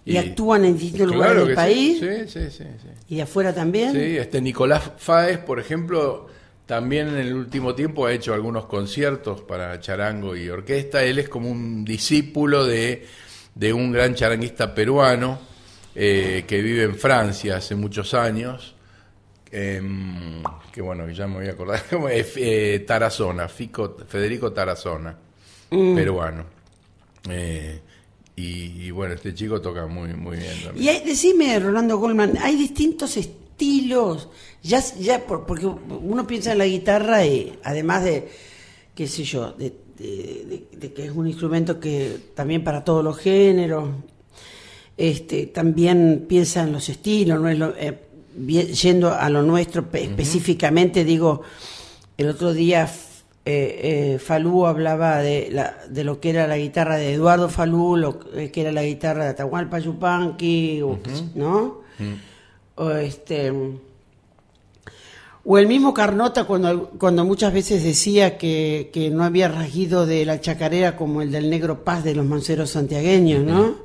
¿Y actúan en distintos lugares del que país? Sí. ¿Y de afuera también? Sí, Nicolás Fáez, por ejemplo, también en el último tiempo ha hecho algunos conciertos para charango y orquesta. Él es como un discípulo de un gran charanguista peruano que vive en Francia hace muchos años, que bueno, que ya me voy a acordar, Tarazona, Federico Tarazona, peruano. Y bueno, este chico toca muy bien también. Y decime, Rolando Goldman, hay distintos estilos, porque uno piensa en la guitarra y además de, qué sé yo, de que es un instrumento que también para todos los géneros, también piensa en los estilos, no es yendo a lo nuestro específicamente, digo, el otro día Falú hablaba de lo que era la guitarra de Eduardo Falú, lo que era la guitarra de Atahualpa Yupanqui, ¿no? O el mismo Carnota cuando muchas veces decía que no había rasguido de la chacarera como el del Negro Paz de los manceros santiagueños, ¿no?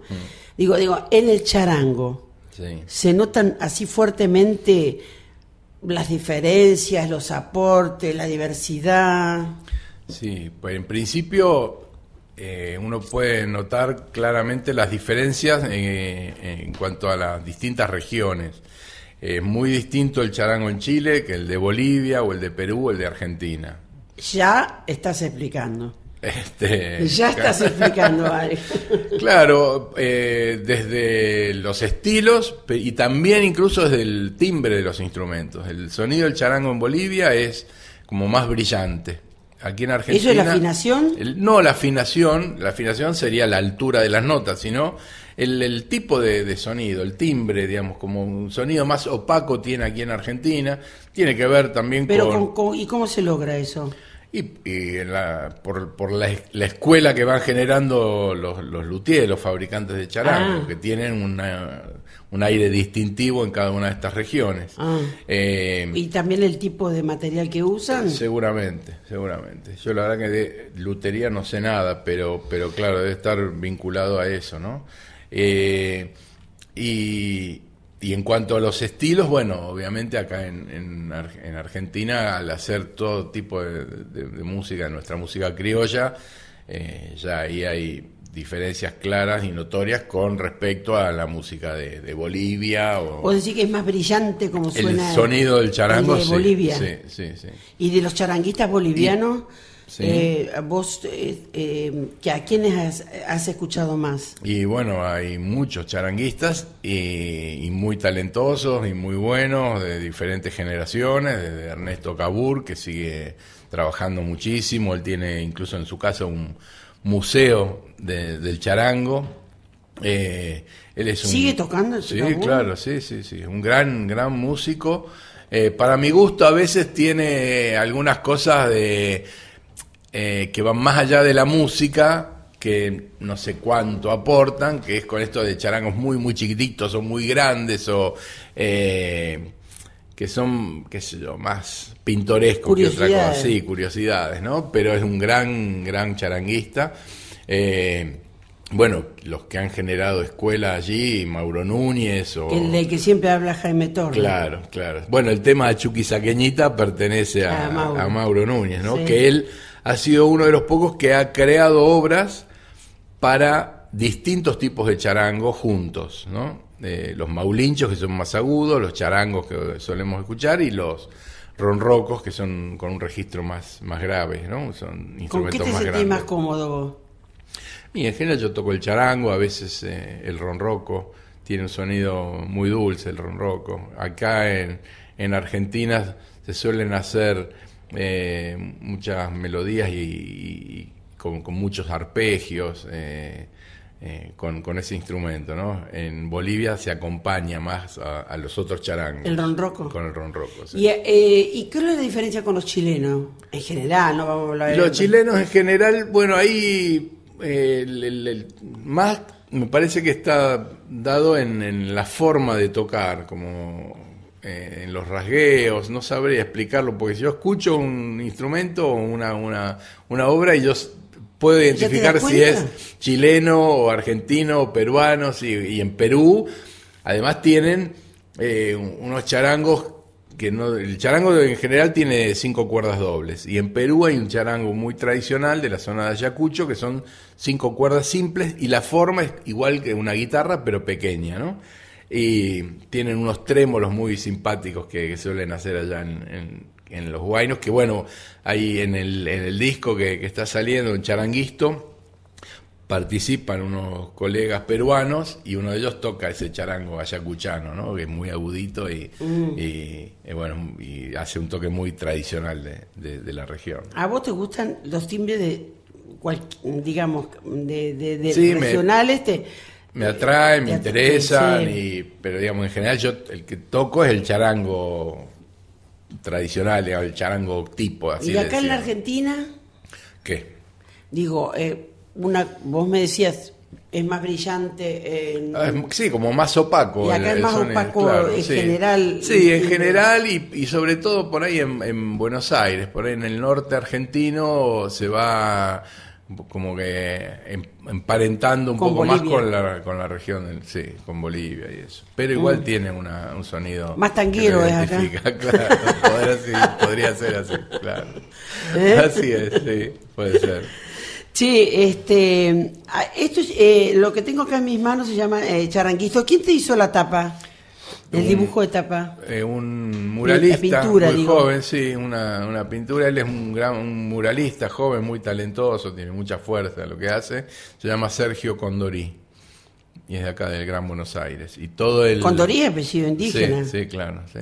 Digo, en el charango se notan así fuertemente las diferencias, los aportes, la diversidad. Sí, pues en principio uno puede notar claramente las diferencias en cuanto a las distintas regiones. Es muy distinto el charango en Chile que el de Bolivia, o el de Perú, o el de Argentina. Ya estás explicando. Ya estás explicando, vale. Claro, desde los estilos y también incluso desde el timbre de los instrumentos. El sonido del charango en Bolivia es como más brillante. Aquí en Argentina... ¿Eso es la afinación? No, la afinación sería la altura de las notas, sino el tipo de sonido, el timbre, digamos, como un sonido más opaco tiene aquí en Argentina. Tiene que ver también con... ¿Y cómo se logra eso? Y por la escuela que van generando los luthiers, los fabricantes de charango, que tienen un aire distintivo en cada una de estas regiones. ¿Y también el tipo de material que usan? Seguramente. Yo la verdad que de lutería no sé nada, pero claro, debe estar vinculado a eso, ¿no? Y en cuanto a los estilos, bueno, obviamente acá en Argentina, al hacer todo tipo de música, nuestra música criolla, ya ahí hay diferencias claras y notorias con respecto a la música de Bolivia. ¿O decir que es más brillante como suena el sonido del charango? El de Bolivia. Sí. ¿Y de los charanguistas bolivianos? Vos, ¿que a quiénes has escuchado más? Y bueno, hay muchos charanguistas y muy talentosos y muy buenos de diferentes generaciones, desde Ernesto Cabur, que sigue trabajando muchísimo. Él tiene incluso en su casa un museo del charango. Él es ¿Sigue tocando? Sí, claro, sí, un gran músico. Para mi gusto a veces tiene algunas cosas que van más allá de la música, que no sé cuánto aportan, que es con esto de charangos muy chiquititos o muy grandes o que son, qué sé yo, más pintorescos que otra cosa. Sí, curiosidades, ¿no? Pero es un gran charanguista. Bueno, los que han generado escuela allí, Mauro Núñez o... El de que siempre habla Jaime Torres. Claro. Bueno, el tema de Chuquisaqueñita pertenece a Mauro Núñez, ¿no? Sí. Que él ha sido uno de los pocos que ha creado obras para distintos tipos de charango juntos, ¿no? Los maulinchos, que son más agudos, los charangos que solemos escuchar, y los ronrocos, que son con un registro más grave, ¿no? Son instrumentos más grandes. ¿Con qué te sentís más cómodo vos? Y en general yo toco el charango, a veces el ronroco, tiene un sonido muy dulce el ronroco. Acá en Argentina se suelen hacer muchas melodías y con muchos arpegios con ese instrumento, ¿no? En Bolivia se acompaña más a los otros charangos. ¿El ronroco? Con el ronroco, sí. ¿Y qué es la diferencia con los chilenos? En general, no vamos a hablar de... Los chilenos en general, bueno, ahí... más me parece que está dado en la forma de tocar, como en los rasgueos, no sabría explicarlo, porque si yo escucho un instrumento o una obra y yo puedo identificar si es chileno o argentino o peruano, y en Perú además tienen unos charangos que no, el charango en general tiene 5 cuerdas dobles, y en Perú hay un charango muy tradicional de la zona de Ayacucho que son 5 cuerdas simples, y la forma es igual que una guitarra pero pequeña, ¿no? Y tienen unos trémolos muy simpáticos que suelen hacer allá en los huaynos, que bueno, ahí en el disco que está saliendo, en Charanguisto, participan unos colegas peruanos y uno de ellos toca ese charango ayacuchano, ¿no? Que es muy agudito y bueno, y hace un toque muy tradicional de la región. ¿A vos te gustan los timbres de sí, regionales? Me atraen, me interesan, pero digamos en general yo el que toco es el charango tradicional, digamos, el charango tipo, así. ¿Y acá en la Argentina? ¿Qué? Digo, vos me decías, es más brillante. Sí, como más opaco. Y acá es más opaco, claro, en general. Sí, en general y sobre todo por ahí en Buenos Aires, por ahí en el norte argentino se va como que emparentando un poco Bolivia. Más con la región, sí, con Bolivia y eso. Pero igual tiene un sonido más tanguero es acá. Claro, podría ser así, claro. Así es, sí, puede ser. Sí, esto es, lo que tengo acá en mis manos se llama Charanguisto. ¿Quién te hizo la tapa? El dibujo de tapa. Un muralista pintura, muy joven, sí, una pintura. Él es un muralista joven, muy talentoso, tiene mucha fuerza en lo que hace. Se llama Sergio Condorí y es de acá del Gran Buenos Aires. Y todo el Condorí es apellido indígena. Sí, claro, sí.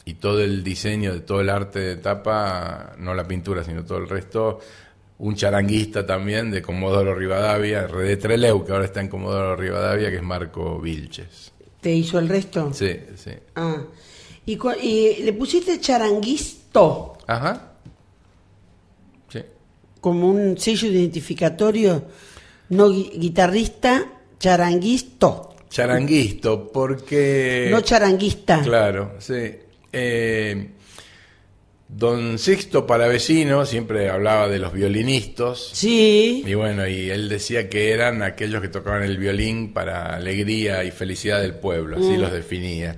Y todo el diseño de todo el arte de tapa, no la pintura, sino todo el resto, un charanguista también de Comodoro Rivadavia, de Trelew, que ahora está en Comodoro Rivadavia, que es Marco Vilches. ¿Te hizo el resto? Sí. Ah. ¿Y le pusiste charanguisto? Ajá. Sí. Como un sello identificatorio, no guitarrista, charanguisto. Charanguisto, porque... No charanguista. Claro, sí. Don Sixto Palavecino siempre hablaba de los violinistas. Sí. Y bueno, y él decía que eran aquellos que tocaban el violín para alegría y felicidad del pueblo, así los definía.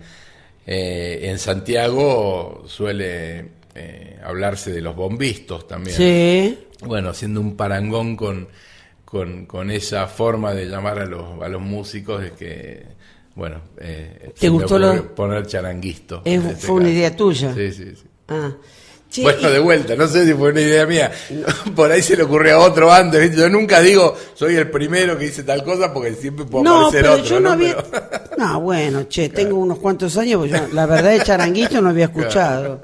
En Santiago suele hablarse de los bombistas también. Sí. Bueno, haciendo un parangón con esa forma de llamar a los músicos, de que, bueno, ¿te gustó poner charanguisto? Fue una idea tuya. Sí. Ah. Sí, bueno, de vuelta, no sé si fue una idea mía, por ahí se le ocurrió a otro antes, ¿viste? Yo nunca digo soy el primero que dice tal cosa porque siempre puede aparecer otro. Yo no había... No, bueno, tengo unos cuantos años, pues yo, la verdad de charanguito no había escuchado.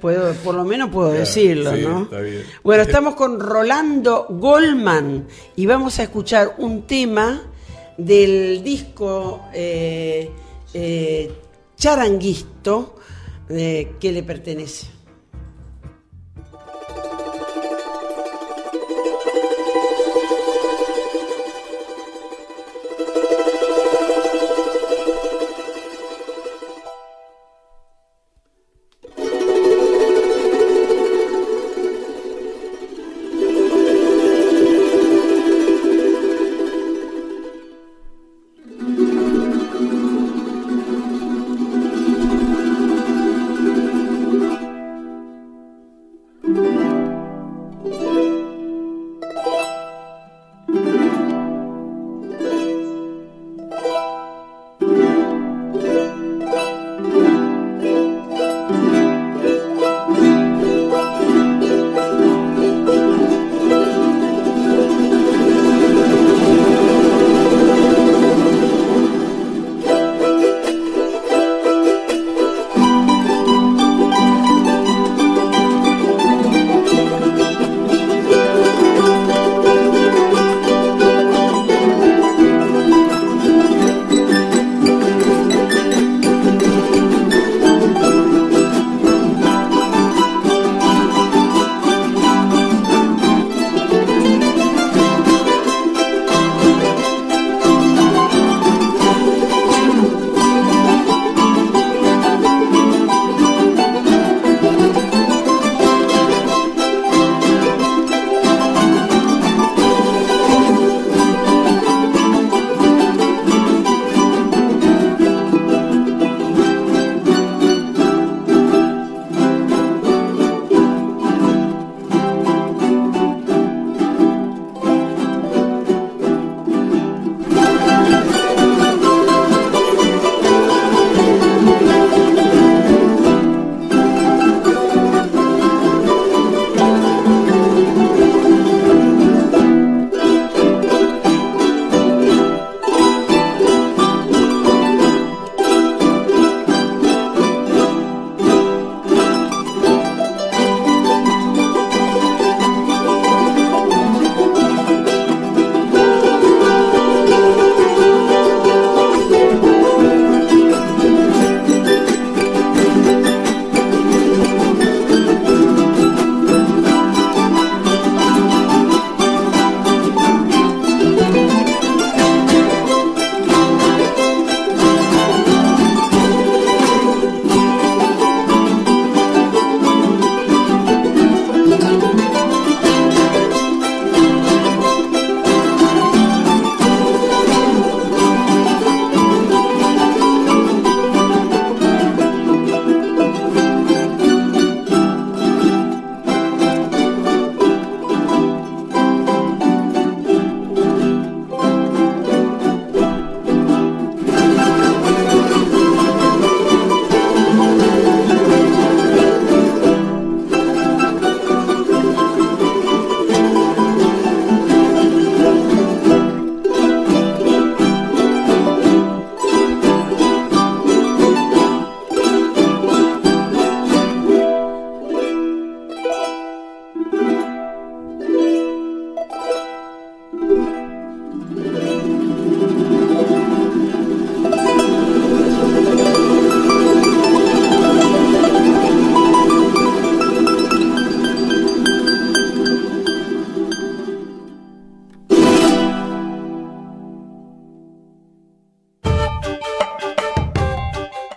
Por lo menos puedo decirlo, sí, ¿no? está bien. Bueno, estamos con Rolando Goldman y vamos a escuchar un tema del disco Charanguisto que le pertenece.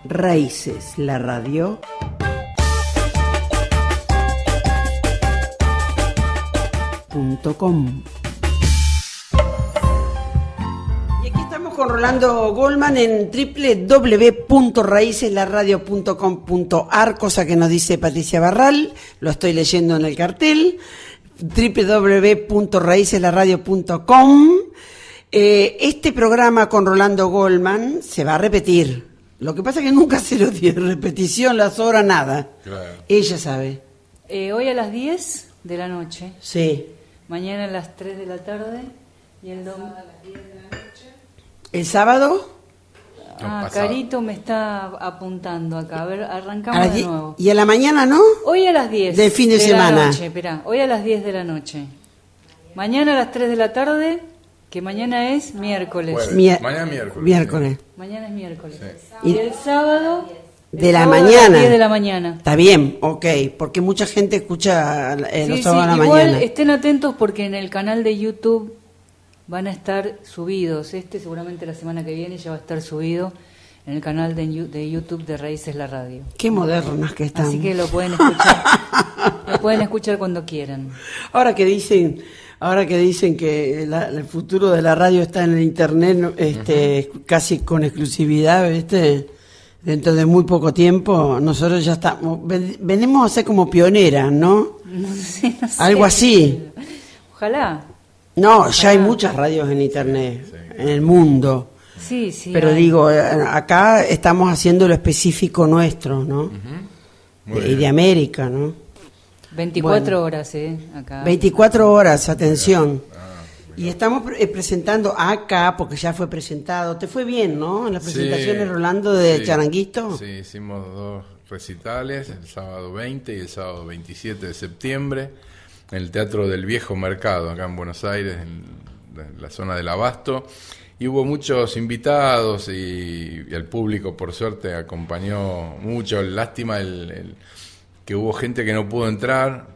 Raíces, la radio. .com. Y aquí estamos con Rolando Goldman en www.raiceslaradio.com.ar, cosa que nos dice Patricia Barral, lo estoy leyendo en el cartel, www.raiceslaradio.com. Este programa con Rolando Goldman se va a repetir. Lo que pasa es que nunca se lo dio repetición, las horas, nada. Claro. Ella sabe. Hoy a las 10 de la noche. Sí. Mañana a las 3 de la tarde. Y el domingo. ¿El sábado? pasado. Carito me está apuntando acá. A ver, arrancamos de nuevo. ¿Y a la mañana no? Hoy a las 10. De fin de semana. La noche, esperá, hoy a las 10 de la noche. Mañana a las 3 de la tarde, que mañana es miércoles. Jueves. Mañana miércoles. Miércoles. Mañana es miércoles. Sí. Y el sábado... De la sábado a mañana. las 10 de la mañana. Está bien, ok, porque mucha gente escucha los Sí, sábados a la igual mañana. estén atentos porque en el canal de YouTube van a estar subidos. Seguramente la semana que viene ya va a estar subido en el canal de YouTube de Raíces la Radio. Qué modernas que están. Así que lo pueden escuchar. Lo pueden escuchar cuando quieran. Ahora que dicen que el futuro de la radio está en el internet, casi con exclusividad, dentro de muy poco tiempo, nosotros ya estamos, venimos a ser como pioneras, ¿no? No sé. Algo así. Ojalá. No, ya hay muchas radios en internet, en el mundo. Sí. Pero digo, acá estamos haciendo lo específico nuestro, ¿no? Y de América, ¿no? 24 horas, acá. 24 horas, atención. Y estamos presentando acá, porque ya fue presentado. ¿Te fue bien, no? En las presentaciones, Rolando, de Charanguito. Sí, hicimos 2 recitales, el sábado 20 y el sábado 27 de septiembre, en el Teatro del Viejo Mercado, acá en Buenos Aires, en la zona del Abasto. Y hubo muchos invitados y el público, por suerte, acompañó mucho. Lástima que hubo gente que no pudo entrar.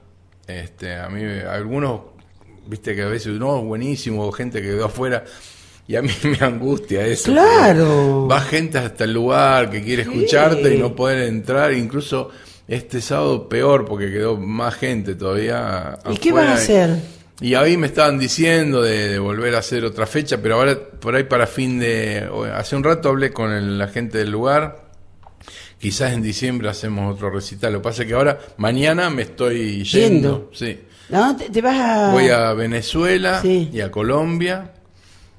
A mí, algunos... Viste que a veces, no, buenísimo, gente que quedó afuera, y a mí me angustia eso. Claro. Va gente hasta el lugar que quiere escucharte y no poder entrar, incluso este sábado peor, porque quedó más gente todavía afuera. ¿Y qué vas a hacer? Y ahí me estaban diciendo de volver a hacer otra fecha, pero ahora por ahí para hace un rato hablé con la gente del lugar, quizás en diciembre hacemos otro recital, lo que pasa es que ahora, mañana me estoy yendo. Sí. ¿No? ¿Te vas a...? Voy a Venezuela Sí. y a Colombia.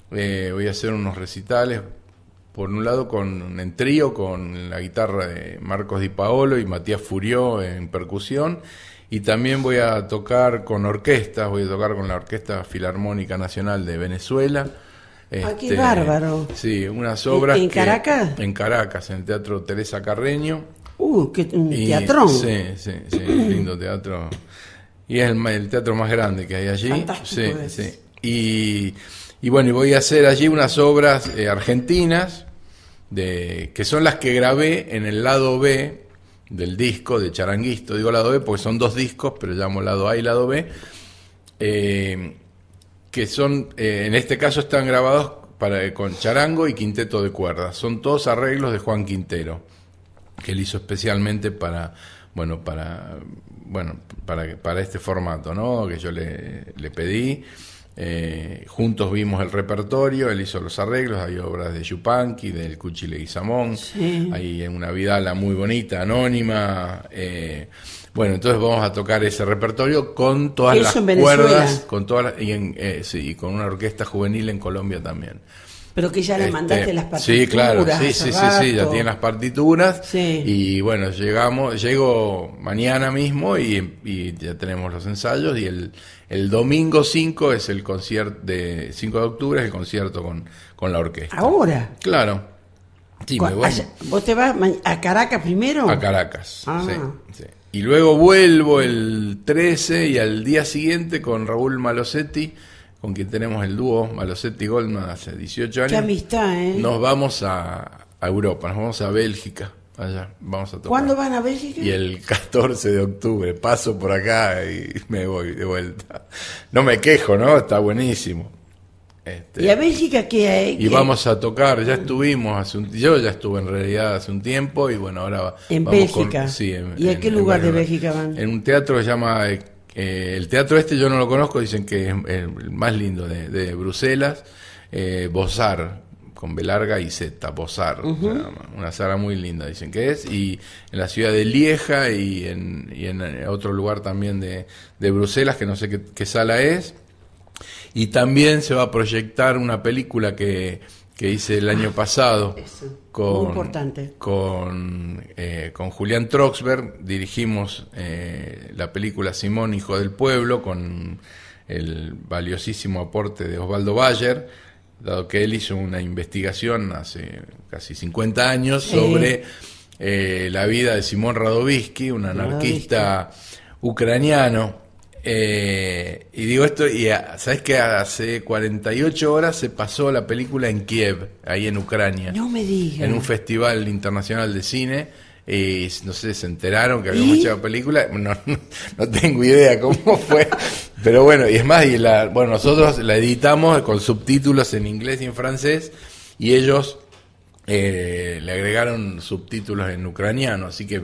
Voy a hacer unos recitales, por un lado en trío con la guitarra de Marcos Di Paolo y Matías Furió en percusión. Y también voy a tocar con orquestas, voy a tocar con la Orquesta Filarmónica Nacional de Venezuela. ¡Qué bárbaro! Sí, unas obras. ¿En Caracas? En Caracas, en el Teatro Teresa Carreño. ¡Qué teatrón! Sí, lindo teatro. Y es el teatro más grande que hay allí. Fantástico. Sí. Y bueno, y voy a hacer allí unas obras argentinas, que son las que grabé en el lado B del disco de Charanguito. Digo lado B porque son 2 discos, pero llamo lado A y lado B. Que son, en este caso están grabados con charango y quinteto de cuerdas. Son todos arreglos de Juan Quintero, que él hizo especialmente para este formato, ¿no? Que yo le pedí. Juntos vimos el repertorio, él hizo los arreglos, hay obras de Yupanqui, del Cuchi Leguizamón, hay una vidala muy bonita, anónima. Entonces vamos a tocar ese repertorio con todas las cuerdas, con todas y con una orquesta juvenil en Colombia también. Pero que ya le mandaste las partituras. Sí, claro, sí, ya tienen las partituras. Sí. Y bueno, llego mañana mismo y ya tenemos los ensayos. Y el domingo 5 es el concierto, 5 de octubre es el concierto con la orquesta. ¿Ahora? Claro. Sí, me voy. ¿Vos te vas a Caracas primero? A Caracas, sí. Y luego vuelvo el 13 y al día siguiente con Raúl Malosetti, con quien tenemos el dúo Malosetti-Goldman hace 18 años. Qué amistad, ¿eh? Nos vamos a Europa, nos vamos a Bélgica, allá, vamos a tocar. ¿Cuándo van a Bélgica? Y el 14 de octubre, paso por acá y me voy de vuelta. No me quejo, ¿no? Está buenísimo. ¿Y a Bélgica qué hay? Y vamos a tocar, ya estuvimos yo ya estuve en realidad hace un tiempo y bueno, ahora ¿En vamos Bélgica? ¿Y a qué lugar de Bélgica van? En un teatro que se llama... el teatro yo no lo conozco, dicen que es el más lindo de Bruselas, Bozar, con B larga y Z, Bozar, una sala muy linda dicen que es, y en la ciudad de Lieja y en otro lugar también de Bruselas, que no sé qué sala es, y también se va a proyectar una película que hice el año pasado. Muy importante. Con Julián Troxberg dirigimos la película Simón, hijo del pueblo, con el valiosísimo aporte de Osvaldo Bayer, dado que él hizo una investigación hace casi 50 años sobre la vida de Simón Radovisky, un anarquista ucraniano. Y digo esto, y ¿sabes que hace 48 horas se pasó la película en Kiev, ahí en Ucrania? No me digas. En un festival internacional de cine. Y no sé, se enteraron que había mucha película. No tengo idea cómo fue. Pero bueno, y es más, bueno, nosotros la editamos con subtítulos en inglés y en francés. Y ellos le agregaron subtítulos en ucraniano. Así que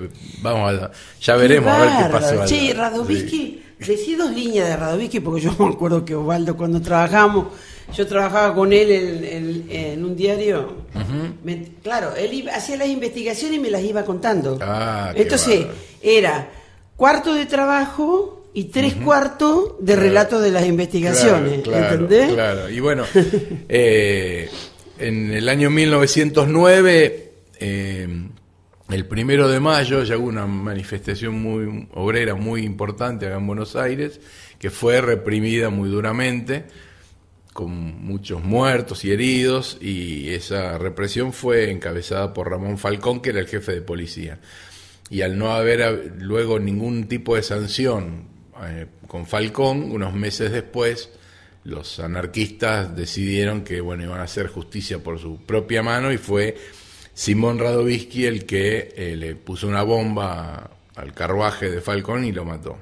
ya veremos a ver qué pasó. Sí, Radovisky, decí 2 líneas de Radovisky, porque yo me acuerdo que Osvaldo, cuando trabajamos, yo trabajaba con él en un diario. Claro, él hacía las investigaciones y me las iba contando. Entonces, era cuarto de trabajo y 3/4 de relato de las investigaciones. ¿Entendés? Claro. Y bueno, en el año 1909, el 1 de mayo, ya hubo una manifestación muy obrera, muy importante acá en Buenos Aires, que fue reprimida muy duramente, con muchos muertos y heridos, y esa represión fue encabezada por Ramón Falcón, que era el jefe de policía. Y al no haber luego ningún tipo de sanción con Falcón, unos meses después, los anarquistas decidieron que iban a hacer justicia por su propia mano, y fue Simón Radovisky el que le puso una bomba al carruaje de Falcón y lo mató.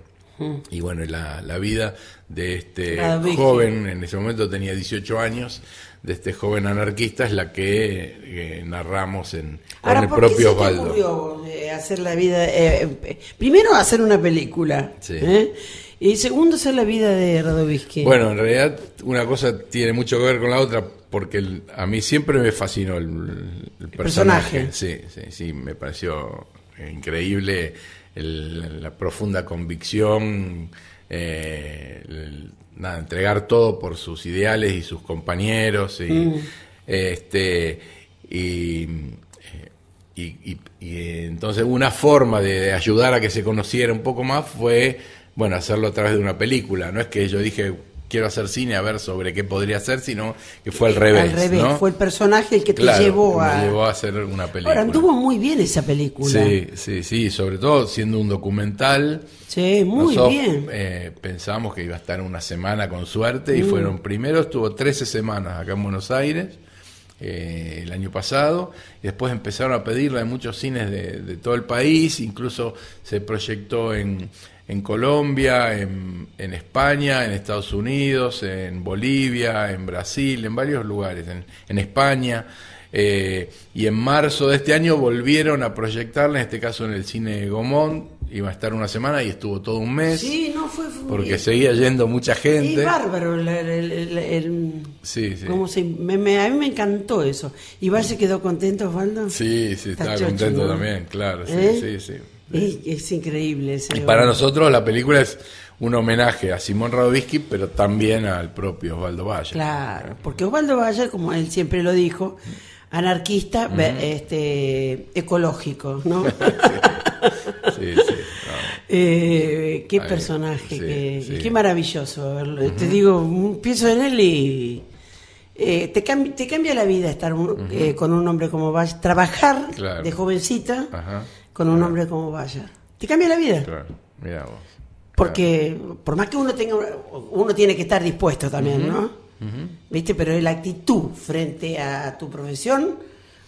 Y bueno, la vida de este joven, en ese momento tenía 18 años, de este joven anarquista, es la que narramos en el propio Osvaldo. ¿Por qué se te ocurrió hacer la vida? Primero, hacer una película. Sí. Y segundo, hacer la vida de Radovisky. Bueno, en realidad una cosa tiene mucho que ver con la otra, porque a mí siempre me fascinó el personaje. Sí, me pareció increíble la profunda convicción, entregar todo por sus ideales y sus compañeros, y entonces una forma de ayudar a que se conociera un poco más fue, hacerlo a través de una película. No es que yo dije quiero hacer cine a ver sobre qué podría hacer, sino que fue al revés. Al revés, ¿no? Fue el personaje el que te llevó a hacer una película. Ahora, anduvo muy bien esa película. Sí, sobre todo siendo un documental. Sí, muy bien. Pensamos que iba a estar una semana con suerte, y estuvo 13 semanas acá en Buenos Aires, el año pasado, y después empezaron a pedirla en muchos cines de todo el país, incluso se proyectó en Colombia, en España, en Estados Unidos, en Bolivia, en Brasil, en varios lugares, en España, y en marzo de este año volvieron a proyectarla, en este caso en el cine Gaumont. Iba a estar una semana y estuvo todo un mes. Sí, no fue porque seguía yendo mucha gente. Sí, bárbaro. Sí. A mí me encantó eso. ¿Y Val se quedó contento, Osvaldo? Sí, estaba contento, ¿no? También, claro. Sí. Es increíble. Y para nosotros la película es un homenaje a Simón Radovisky, pero también al propio Osvaldo Bayer. Claro, porque Osvaldo Bayer, como él siempre lo dijo, anarquista, ecológico, ¿no? Sí. Qué personaje, qué maravilloso verlo. Te digo, pienso en él y te cambia la vida estar con un hombre como Bayer, trabajar de jovencita con un hombre como Bayer. Te cambia la vida. Claro, mira vos. Porque por más que uno tiene que estar dispuesto también, ¿no? ¿Viste? Pero la actitud frente a tu profesión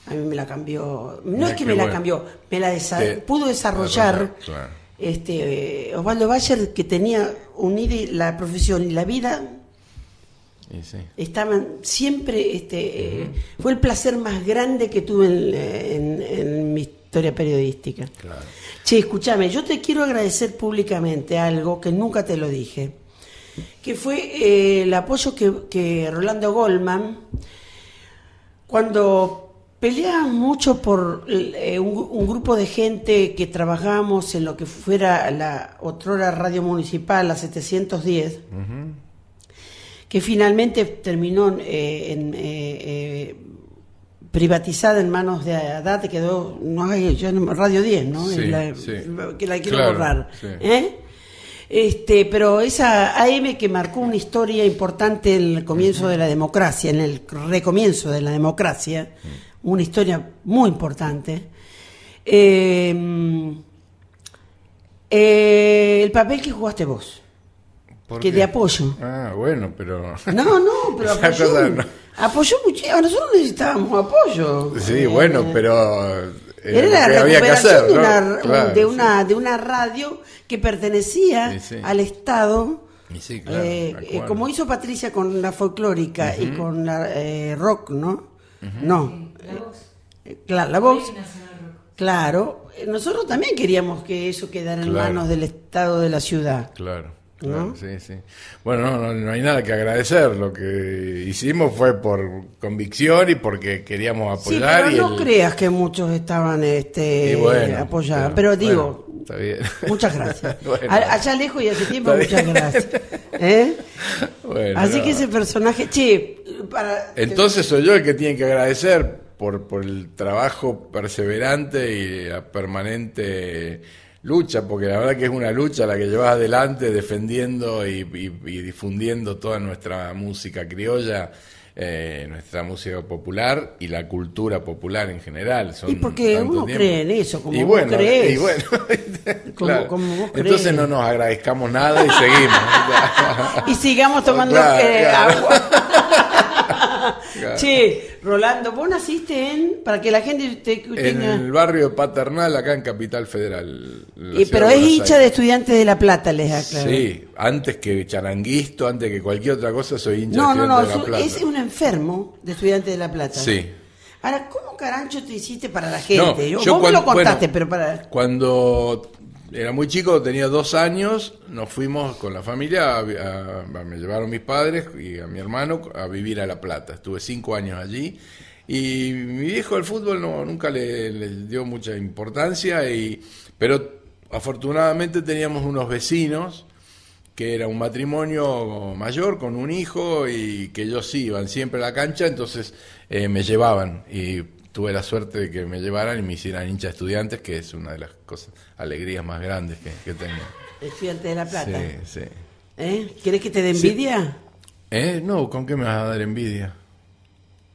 a mí me la cambió. No es que me la cambió, me la pudo desarrollar. Claro. Osvaldo Bayer, que tenía unir la profesión y la vida, estaban siempre. Fue el placer más grande que tuve en mi historia periodística. Claro. Che, escúchame, yo te quiero agradecer públicamente algo que nunca te lo dije, que fue el apoyo que Rolando Goldman, cuando peleábamos mucho por un grupo de gente que trabajábamos en lo que fuera la otrora radio municipal, la 710, que finalmente terminó privatizada en manos de Haddad, quedó Radio 10, ¿no? Sí, que la quiero borrar. Sí. Pero esa AM que marcó una historia importante en el comienzo de la democracia, en el recomienzo de la democracia, una historia muy importante. El papel que jugaste vos, que de apoyo. Ah, bueno, pero... No, pero Esa apoyó, cosa no. apoyó mucho. Nosotros necesitábamos apoyo. Sí, bueno, pero... Era la lo que había que recuperación hacer, de, ¿no? Claro, de una radio que pertenecía Sí, sí. al Estado, Y sí, claro, de acuerdo. como hizo Patricia con la folclórica y con la rock, ¿no? No. La voz. Claro. Nosotros también queríamos que eso quedara en Claro. manos del Estado de la ciudad. Claro, ¿No? sí, sí. Bueno, no hay nada que agradecer. Lo que hicimos fue por convicción y porque queríamos Sí, apoyar. pero y no creas que muchos estaban y bueno, apoyados. Pero digo, bueno, está bien. muchas gracias. Bueno. Allá lejos y hace tiempo, Está muchas bien. gracias. Bueno, Así no. que ese personaje, Entonces soy yo el que tiene que agradecer por el trabajo perseverante y la permanente lucha, porque la verdad que es una lucha la que llevas adelante defendiendo y difundiendo toda nuestra música criolla, nuestra música popular y la cultura popular en general. Son Y porque tanto uno tiempo. cree en eso, como Y vos bueno, crees. y bueno, claro. como vos Entonces crees. no nos agradezcamos nada y seguimos. Y sigamos tomando Claro. agua. Claro. Che, Rolando, vos naciste para que la gente En tenga... el barrio de Paternal, acá en Capital Federal. la ciudad pero de es Buenos hincha Aires. de Estudiantes de La Plata, les aclaro. Sí, antes que charanguisto, antes que cualquier otra cosa, soy hincha No, de Estudiantes de La Plata. es un enfermo de Estudiantes de La Plata. Sí. Ahora, ¿cómo carancho te hiciste para la gente? No, Vos me lo contaste, pero para... Cuando era muy chico, tenía 2 años, nos fuimos con la familia, me llevaron mis padres y a mi hermano a vivir a La Plata. Estuve 5 años allí y mi viejo al fútbol nunca le dio mucha importancia, pero afortunadamente teníamos unos vecinos que era un matrimonio mayor con un hijo y que ellos sí iban siempre a la cancha, entonces me llevaban y tuve la suerte de que me llevaran y me hicieran hincha de Estudiantes, que es una de las alegrías más grandes que tengo. Estudiantes de La Plata. Sí, sí. ¿Querés que te dé envidia? No, ¿con qué me vas a dar envidia?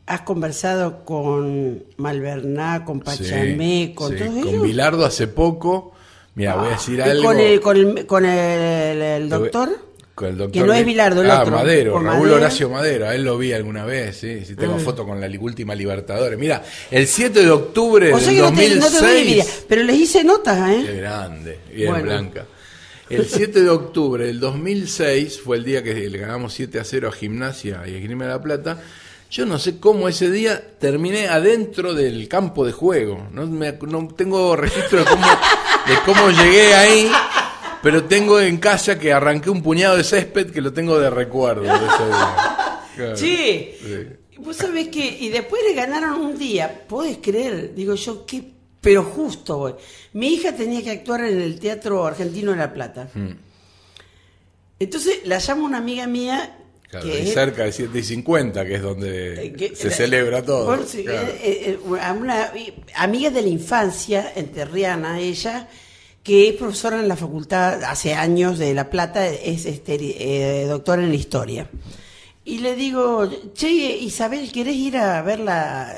¿Has conversado con Malverná, con Pachamé, Sí, con sí, todos con ellos? Bilardo hace poco. Mira, voy a decir ¿Y algo. con el doctor? Con el doctor Que no es Bilardo, el otro. Madero, Con Raúl Madero. Horacio Madero, a él lo vi alguna vez, sí tengo foto con la última Libertadores. Mira, el 7 de octubre O sea del que no 2006... te doy envidia, pero les hice notas, Qué grande, bien Bueno. Blanca. El 7 de octubre del 2006 fue el día que le ganamos 7-0 a Gimnasia y a Esgrima de La Plata. Yo no sé cómo ese día terminé adentro del campo de juego. No tengo registro de cómo llegué ahí, pero tengo en casa que arranqué un puñado de césped que lo tengo de recuerdo de ese día. Claro. Sí. Sí. Vos sabés que, y después le ganaron un día, ¿podés creer? Digo yo, pero justo, güey. Mi hija tenía que actuar en el Teatro Argentino de La Plata. Entonces la llama una amiga mía. Claro, que y cerca de 7:50, que es donde se celebra todo. Bueno, sí, Claro. a una amiga de la infancia, enterriana ella, que es profesora en la facultad hace años de La Plata, es doctora en historia. Y le digo, che, Isabel, ¿querés ir a verla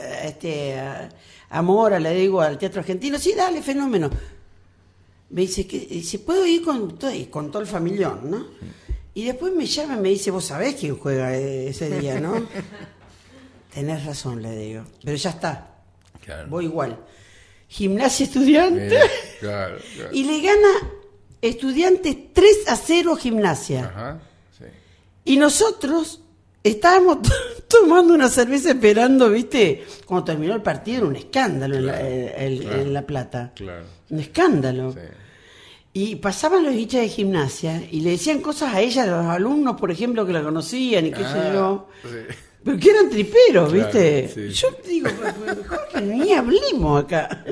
a Mora? Le digo, al Teatro Argentino. Sí, dale, fenómeno. Me dice, ¿se puedo ir con todo el familión, no? Y después me llama y me dice, vos sabés quién juega ese día, ¿no? Tenés razón, le digo. Pero ya está. Claro. Voy igual. Gimnasia Estudiante. Claro. Y le gana Estudiantes 3-0 a Gimnasia. Ajá, sí. Y nosotros estábamos tomando una cerveza esperando, ¿viste? Cuando terminó el partido era un escándalo en La Plata. Claro. Un escándalo. Sí. Y pasaban los hinchas de Gimnasia y le decían cosas a ella, a los alumnos, por ejemplo, que la conocían y qué sé yo. Sí. Pero que eran triperos, Claro, ¿viste? sí. Yo digo, mejor que ni hablemos acá.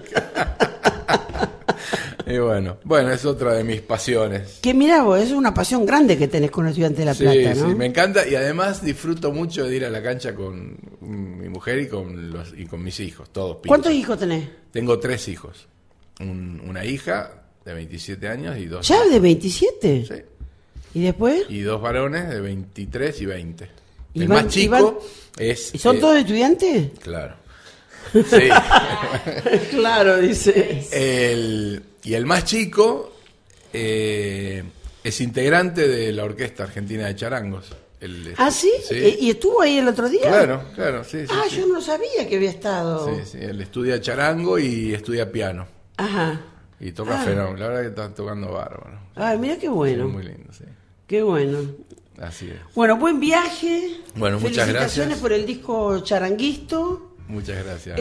Y bueno, es otra de mis pasiones. Que mirá vos, es una pasión grande que tenés con Estudiantes de La Plata, ¿no? Sí, me encanta y además disfruto mucho de ir a la cancha con mi mujer y con mis hijos, todos pinchas. ¿Cuántos hijos tenés? Tengo 3 hijos. Una hija, de 27 años y dos. ¿Ya de 27? Sí. ¿Y después? Y 2 varones de 23 y 20. ¿Y El van- más y chico es... ¿Y son todos estudiantes? Claro. Sí. Claro, dice. Y el más chico es integrante de la Orquesta Argentina de Charangos. ¿Ah, sí? ¿Y estuvo ahí el otro día? Claro, sí. Sí. Yo no sabía que había estado. Sí, él estudia charango y estudia piano. Ajá. Y toca fenómeno. La verdad que está tocando bárbaro. Ay, mira qué bueno. Sí, muy lindo, sí. Qué bueno. Así es. Bueno, buen viaje. Bueno, muchas Felicitaciones gracias. por el disco Charanguisto. Muchas gracias.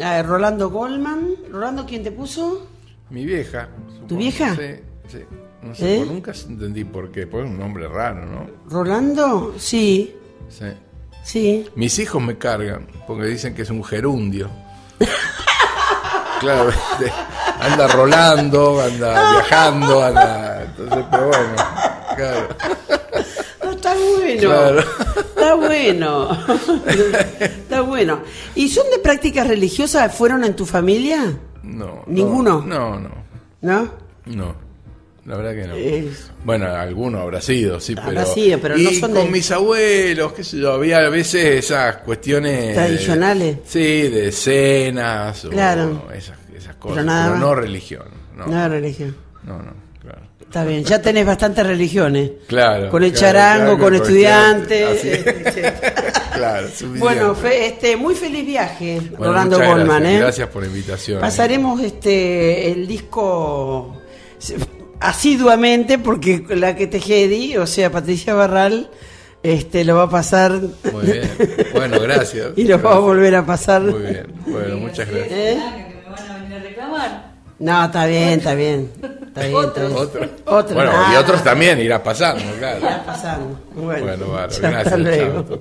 A Rolando Goldman. ¿Rolando quién te puso? Mi vieja. Supongo. ¿Tu vieja? Sí. No sé, ¿Eh? pues nunca entendí por qué. Porque es un nombre raro, ¿no? ¿Rolando? Sí. Sí. Mis hijos me cargan porque dicen que es un gerundio. Claro, anda rolando, anda viajando, anda. Entonces, pero bueno, claro. No, está bueno. Claro. Está bueno. Está bueno. ¿Y son de prácticas religiosas? ¿Fueron en tu familia? No. ¿Ninguno? No. ¿No? La verdad que no. Bueno, alguno habrá sido, sí, Habrá sido, pero y no son con de- mis abuelos, qué sé yo, había a veces esas cuestiones Tradicionales. Sí, de escenas o Claro. esas cosas, Pero pero, nada más. no religión. No, No, religión. no, claro. Está bien, ya tenés bastantes religiones. Claro. Con el claro, charango, claro, con estudiantes. así es. etcétera. Claro, suficiente. Bueno, muy feliz viaje, Bueno, Rolando muchas Goldman. gracias, gracias por la invitación. Pasaremos el disco asiduamente porque la que te jedi, o sea, Patricia Barral, lo va a pasar. Muy bien. Bueno, gracias. Y lo va a volver a pasar. Muy bien. Bueno, muchas gracias. ¿Eh? Que me van a venir a reclamar. No, está bien. Está bien. Otro. Otro. Bueno, Ah, y otros también irá pasando, claro. irá pasando. Bueno, Bárbaro, hasta gracias. luego. Chao.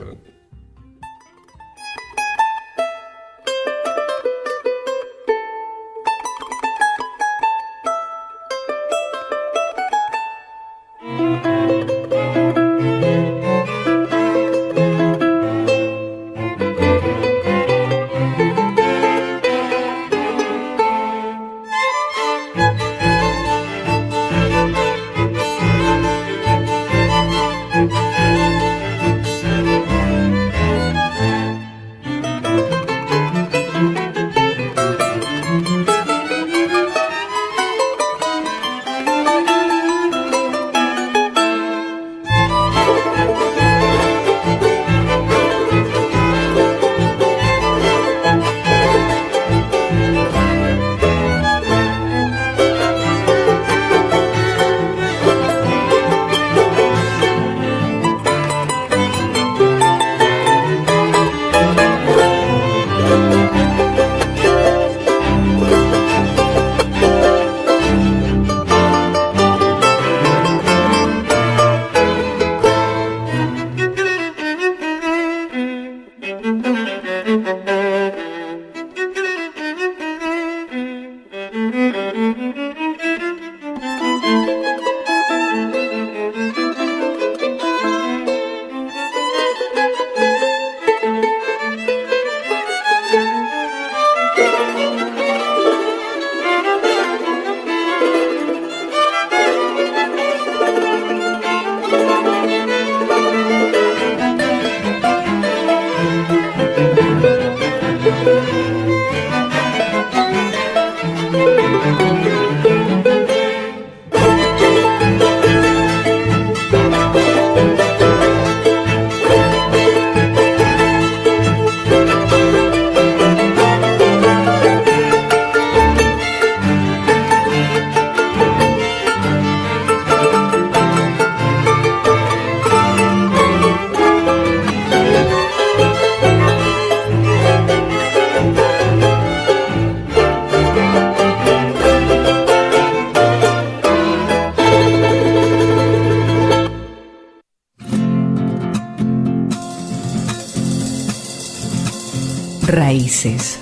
Raíces.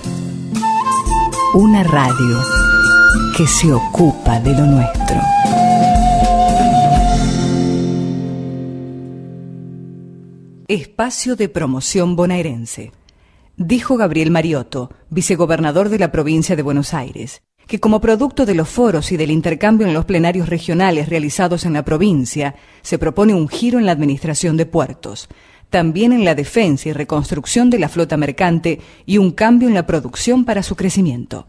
Una radio que se ocupa de lo nuestro. Espacio de promoción bonaerense. Dijo Gabriel Mariotto, vicegobernador de la provincia de Buenos Aires. que como producto de los foros y del intercambio en los plenarios regionales realizados en la provincia, se propone un giro en la administración de puertos, también en la defensa y reconstrucción de la flota mercante y un cambio en la producción para su crecimiento.